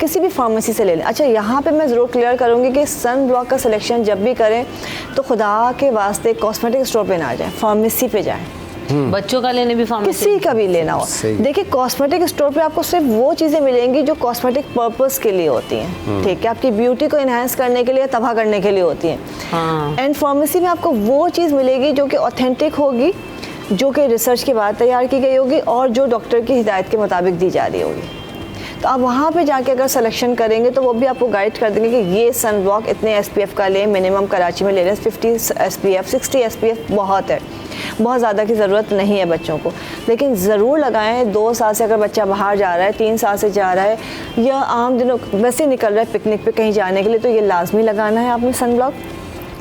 किसी भी फार्मेसी से ले लें। अच्छा, यहाँ पे मैं ज़रूर क्लियर करूँगी कि सनब्लॉक का सिलेक्शन जब भी करें तो खुदा के वास्ते कॉस्मेटिक स्टोर पे ना जाएं, फार्मेसी पे जाएं। बच्चों का लेने भी फार्मेसी, किसी का भी लेना हो। देखिए, कॉस्मेटिक स्टोर पे आपको सिर्फ वो चीज़ें मिलेंगी जो कॉस्मेटिक पर्पस के लिए होती हैं, ठीक है, आपकी ब्यूटी को इन्हांस करने के लिए, तबाह करने के लिए होती हैं। एंड फार्मेसी में आपको वो चीज़ मिलेगी जो कि ऑथेंटिक होगी, जो कि रिसर्च के बाद तैयार की गई होगी और जो डॉक्टर की हिदायत के मुताबिक दी जा रही होगी। तो आप वहाँ पे जाके अगर सिलेक्शन करेंगे तो वो भी आपको गाइड कर देंगे कि ये सनब्लॉक इतने SPF का लें, मिनिमम कराची में ले लें 50 SPF, 60 SPF बहुत है, बहुत ज़्यादा की ज़रूरत नहीं है बच्चों को, लेकिन ज़रूर लगाएं। 2 साल से अगर बच्चा बाहर जा रहा है, 3 साल से जा रहा है, या आम दिनों वैसे निकल रहा है पिकनिक पे कहीं जाने के लिए, तो ये लाजमी लगाना है आपने सनब्लॉक।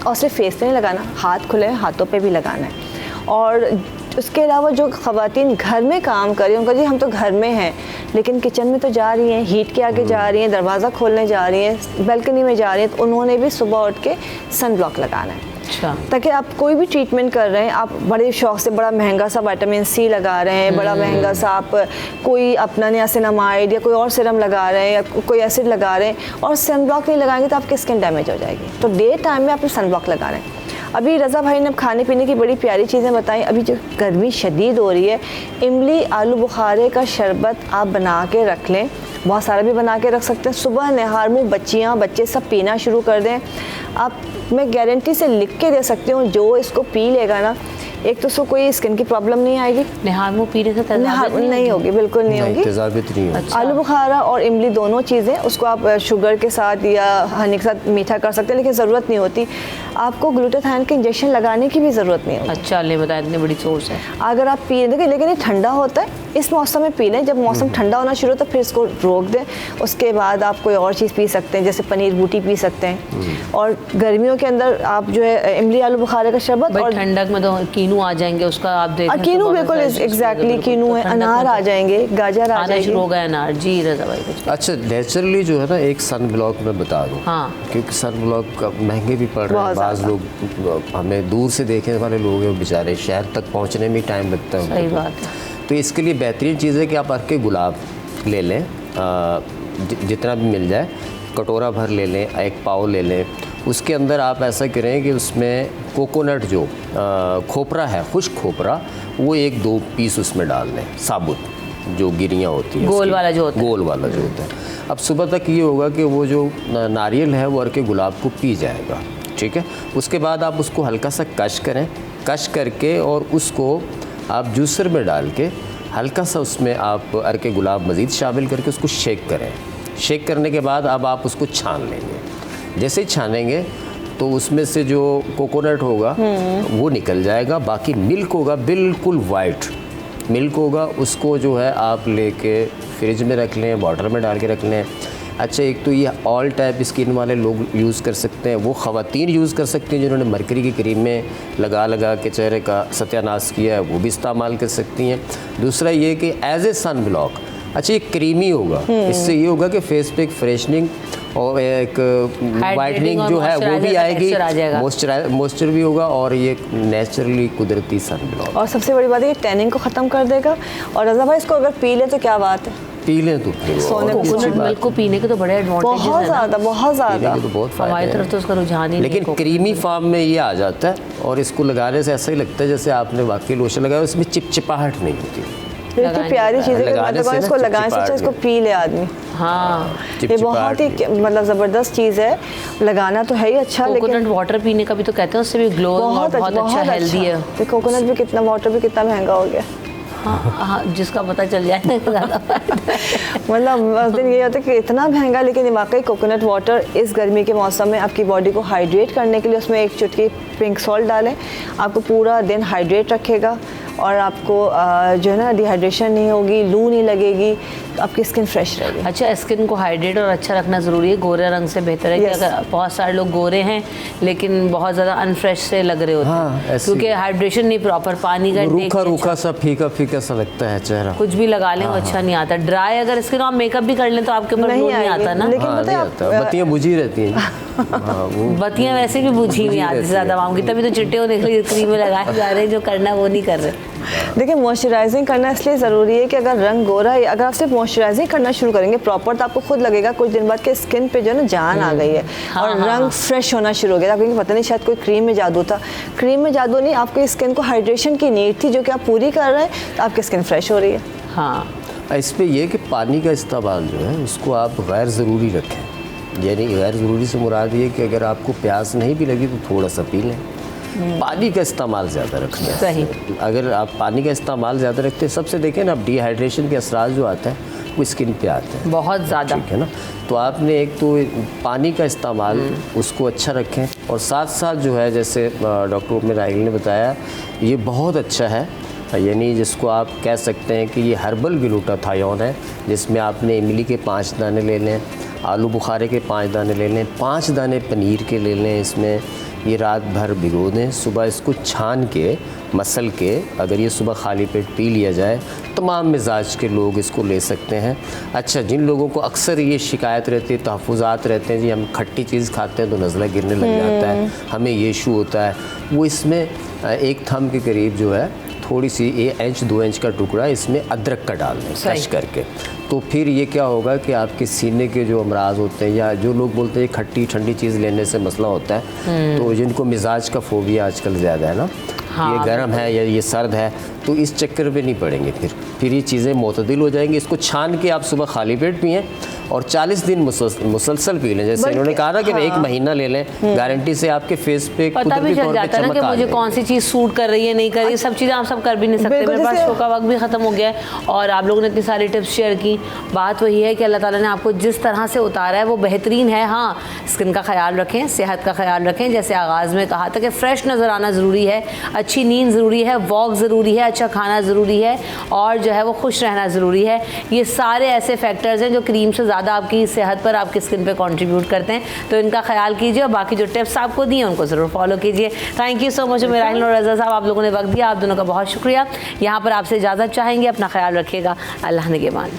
और सिर्फ फेस पे नहीं लगाना, हाथ खुले हैं, हाथों पे भी लगाना है। और उसके अलावा जो ख़वातीन घर में काम कर रही हैं, उनका जी हम तो घर में हैं लेकिन किचन में तो जा रही हैं, हीट के आगे जा रही हैं, दरवाज़ा खोलने जा रही हैं, बालकनी में जा रही हैं, तो उन्होंने भी सुबह उठ के सनब्लॉक लगाना है। अच्छा, ताकि आप कोई भी ट्रीटमेंट कर रहे हैं, आप बड़े शौक से बड़ा महंगा सा विटामिन C लगा रहे हैं, बड़ा महंगा सा आप कोई अपना नियासिनामाइड या कोई और सीरम लगा रहे हैं या कोई एसिड लगा रहे हैं और सनब्लॉक नहीं लगाएंगे तो आपकी स्किन डैमेज हो जाएगी। तो डे टाइम में आप सनब्लॉक लगा रहे हैं। अभी रज़ा भाई ने अब खाने पीने की बड़ी प्यारी चीज़ें बताई। अभी जो गर्मी शदीद हो रही है, इमली आलू बुखारे का शरबत आप बना के रख लें, बहुत सारा भी बना के रख सकते हैं। सुबह निहार मुँह बच्चियाँ बच्चे सब पीना शुरू कर दें। आप मैं गारंटी से लिख के दे सकती हूँ, जो इसको पी लेगा ना, एक तो उसको कोई स्किन की प्रॉब्लम नहीं आएगी, निहार मुँह पीने से नहीं होगी, बिल्कुल नहीं होगी, तेजाबियत नहीं होगी। अच्छा। आलू बुखारा और इमली दोनों चीज़ें, उसको आप शुगर के साथ या हनी के साथ मीठा कर सकते हैं, लेकिन ज़रूरत नहीं होती आपको ग्लूटाथाइन के इंजेक्शन लगाने की भी ज़रूरत नहीं होती। अच्छा, ले बताया, इतनी बड़ी सोर्स है। अगर आप पी देखिए, लेकिन ये ठंडा होता है, इस मौसम में पी लें। जब मौसम ठंडा होना शुरू हो तो फिर इसको रोक दें। उसके बाद आप कोई और चीज़ पी सकते हैं, जैसे पनीर बूटी पी सकते हैं। और गर्मियों के अंदर आप जो है इमली आलू बुखारे का शरबत, और ठंडक में तो कीनू आ जाएंगे, उसका आप देखें, कीनू बिल्कुल एग्जैक्टली कीनू है, अनार आ जाएंगे, गाजर आ जाएंगे, शुरू हो गए अनार। जी रज़ा भाई कुछ। अच्छा, नेचुरली जो है ना, एक सन ब्लॉक में बता दूँ, क्योंकि सन ब्लॉक महंगे भी पड़ रहे हैं, बाज़ लोग हमें दूर से देखने वाले लोग हैं, बेचारे शहर तक पहुँचने में टाइम लगता है। सही बात है। तो इसके लिए बेहतरीन चीज़ है कि आप अर्के गुलाब ले लें, जितना भी मिल जाए, कटोरा भर ले लें, एक पाव ले लें। उसके अंदर आप ऐसा करें कि उसमें कोकोनट जो खोपरा है, खुश्क खोपरा, वो 1-2 पीस उसमें डाल दें, साबुत जो गिरियाँ होती हैं, गोल वाला जो होता है, गोल वाला जो होता है। अब सुबह तक ये होगा कि वो जो नारियल है वो अर्के गुलाब को पी जाएगा, ठीक है। उसके बाद आप उसको हल्का सा कश करें, कश करके और उसको आप जूसर में डाल के हल्का सा उसमें आप अर्के गुलाब मज़ीद शामिल करके उसको शेक करें। शेक करने के बाद अब आप उसको छान लेंगे। जैसे ही छानेंगे तो उसमें से जो कोकोनट होगा वो निकल जाएगा, बाकी मिल्क होगा, बिल्कुल वाइट मिल्क होगा। उसको जो है आप लेके फ्रिज में रख लें, वाटर में डाल के रख लें। अच्छा, एक तो ये ऑल टाइप स्किन वाले लोग यूज़ कर सकते हैं, वो ख़वातीन यूज़ कर सकती हैं जिन्होंने मरकरी की क्रीम में लगा के चेहरे का सत्यानाश किया है, वो भी इस्तेमाल कर सकती हैं। दूसरा ये कि एज ए सन ब्लॉक, अच्छा ये क्रीमी होगा, इससे ये होगा कि फेस पे एक फ्रेशनिंग और एक वाइटनिंग जो है वो भी आएगी, मॉइस्चर भी होगा और ये नेचुरली कुदरती सन ब्लॉक। और सबसे बड़ी बात है, टैनिंग को ख़त्म कर देगा। और रज़ा भाई इसको अगर पी ले तो क्या बात है, पी लें तो कोकोनट मिल्क को पीने के तो बड़े एडवांटेजेस हैं, बहुत ज़्यादा तो बहुत हमारी तरफ तो उसका रुझान ही नहीं। लेकिन क्रीमी फॉर्म में ये आ जाता है और इसको लगाने से ऐसा ही लगता है जैसे आपने वाकई लोशन लगाया, उसमें चिपचिपाहट नहीं होती। इतनी प्यारी चीज़ें, मतलब इसको लगाने से अच्छा इसको पी ले आदमी। हाँ, ये बहुत ही मतलब ज़बरदस्त चीज़ है, लगाना तो है ही अच्छा। कोकोनट वाटर पीने का भी तो कहते हैं, उससे भी ग्लो बहुत अच्छा हेल्दी है। तो कोकोनट भी कितना, वाटर भी कितना महंगा हो गया। हाँ, जिसका पता चल जाए मतलब उस दिन ये होता है कि इतना महंगा, लेकिन वाकई कोकोनट वाटर इस गर्मी के मौसम में आपकी बॉडी को हाइड्रेट करने के लिए उसमें एक चुटकी पिंक सॉल्ट डालें, आपको पूरा दिन हाइड्रेट रखेगा और आपको जो है ना डिहाइड्रेशन नहीं होगी, लू नहीं लगेगी, तो आपकी स्किन फ्रेश रहेगी। अच्छा, स्किन को हाइड्रेट और अच्छा रखना ज़रूरी है। गोरे रंग से बेहतर है कि अगर बहुत सारे लोग गोरे हैं लेकिन बहुत ज़्यादा अनफ्रेश से लग रहे होते हैं, क्योंकि हाइड्रेशन नहीं प्रॉपर, पानी का रूखा सा फीका सा लगता है चेहरा, कुछ भी लगा लें वो अच्छा नहीं आता। ड्राई अगर स्किन आप मेकअप भी कर लें तो आपके ऊपर नहीं आता ना, लेकिन पता है बत्तियां बुझी रहती हैं। बत्तियां वैसे भी बुझी नहीं आती ज़्यादा आवाम की, तभी तो चिट्टे होने के लिए क्रीमें लगाए जा रहे हैं, जो करना वो नहीं कर रहे। देखिए, मॉइस्चराइजिंग करना इसलिए ज़रूरी है कि अगर रंग गोरा है, अगर आप सिर्फ मॉइस्चराइजिंग करना शुरू करेंगे प्रॉपर, तो आपको खुद लगेगा कुछ दिन बाद कि स्किन पे जो है ना जान आ गई है और रंग फ्रेश होना शुरू हो गया। आप कहेंगे पता नहीं शायद कोई क्रीम में जादू था। क्रीम में जादू नहीं, आपकी स्किन को हाइड्रेशन की नीड थी जो कि आप पूरी कर रहे हैं, तो आपकी स्किन फ्रेश हो रही है। हाँ, इस पर यह कि पानी का इस्तेमाल जो है उसको आप गैर ज़रूरी रखें, यानी गैर ज़रूरी से मुराद ये कि अगर आपको प्यास नहीं भी लगी तो थोड़ा सा पी लें। पानी का इस्तेमाल ज़्यादा रखना है। सही। अगर आप पानी का इस्तेमाल ज़्यादा रखते हैं, सबसे देखें ना, अब डिहाइड्रेशन के असरात जो आता है वो स्किन पे आते हैं बहुत ज़्यादा, ठीक है ना। तो आपने एक तो पानी का इस्तेमाल उसको अच्छा रखें, और साथ साथ जो है जैसे डॉक्टर उम्मे राहिल ने बताया, ये बहुत अच्छा है, यानी जिसको आप कह सकते हैं कि ये हर्बल ग्लूटाथायोन है, जिसमें आपने इमली के 5 दाने ले लें, आलू बुखारे के 5 दाने ले लें, 5 दाने पनीर के ले लें, इसमें ये रात भर भिगो दें, सुबह इसको छान के मसल के अगर ये सुबह खाली पेट पी लिया जाए, तमाम मिजाज के लोग इसको ले सकते हैं। अच्छा, जिन लोगों को अक्सर ये शिकायत रहती है, तहफ़्फ़ुज़ात रहते हैं जी, हम खट्टी चीज़ खाते हैं तो नज़ला गिरने लग जाता है, हमें ये इशू होता है, वो इसमें 1 थंब के करीब जो है थोड़ी सी 1 इंच 2 इंच का टुकड़ा इसमें अदरक का डाल दें क्रश करके, तो फिर ये क्या होगा कि आपके सीने के जो अमराज होते हैं, या जो लोग बोलते हैं खट्टी ठंडी चीज़ लेने से मसला होता है, तो जिनको मिजाज का फोबिया आजकल ज़्यादा है ना, हाँ, ये गर्म है या ये सर्द है, तो इस चक्कर में नहीं पड़ेंगे, फिर ये चीज़ें मोतदिल हो जाएंगी। इसको छान के आप सुबह खाली पेट पिएँ और 40 दिन मुसलसल पी लें, जैसे इन्होंने कहा ना कि 1 महीना ले लें, गारंटी से आपके फेस पे पता भी चल जाता है ना कि मुझे कौन सी चीज़ सूट कर रही है, नहीं कर रही, सब चीज़ें आप सब कर भी नहीं सकते। मेरे पास शो का वक्त भी ख़त्म हो गया है और आप लोगों ने इतनी सारी टिप्स शेयर की। बात वही है कि अल्लाह ताला ने आपको जिस तरह से उतारा है वो बेहतरीन है। हाँ, स्किन का ख्याल रखें, सेहत का ख्याल रखें, जैसे आगाज़ में कहा था कि फ्रेश नज़र आना ज़रूरी है, अच्छी नींद ज़रूरी है, वॉक ज़रूरी है, अच्छा खाना ज़रूरी है, और जो है वो खुश रहना ज़रूरी है। ये सारे ऐसे फैक्टर्स हैं जो क्रीम से ज़्यादा आपकी सेहत पर, आपकी स्किन पे कंट्रीब्यूट करते हैं, तो इनका ख्याल कीजिए और बाकी जो टिप्स आपको दिए उनको ज़रूर फॉलो कीजिए। Thank you so much Rahil और रज़ा साहब, आप लोगों ने वक्त दिया, आप दोनों का बहुत शुक्रिया। यहाँ पर आपसे इजाज़त चाहेंगे, अपना ख्याल रखिएगा, अल्लाह निगहबान।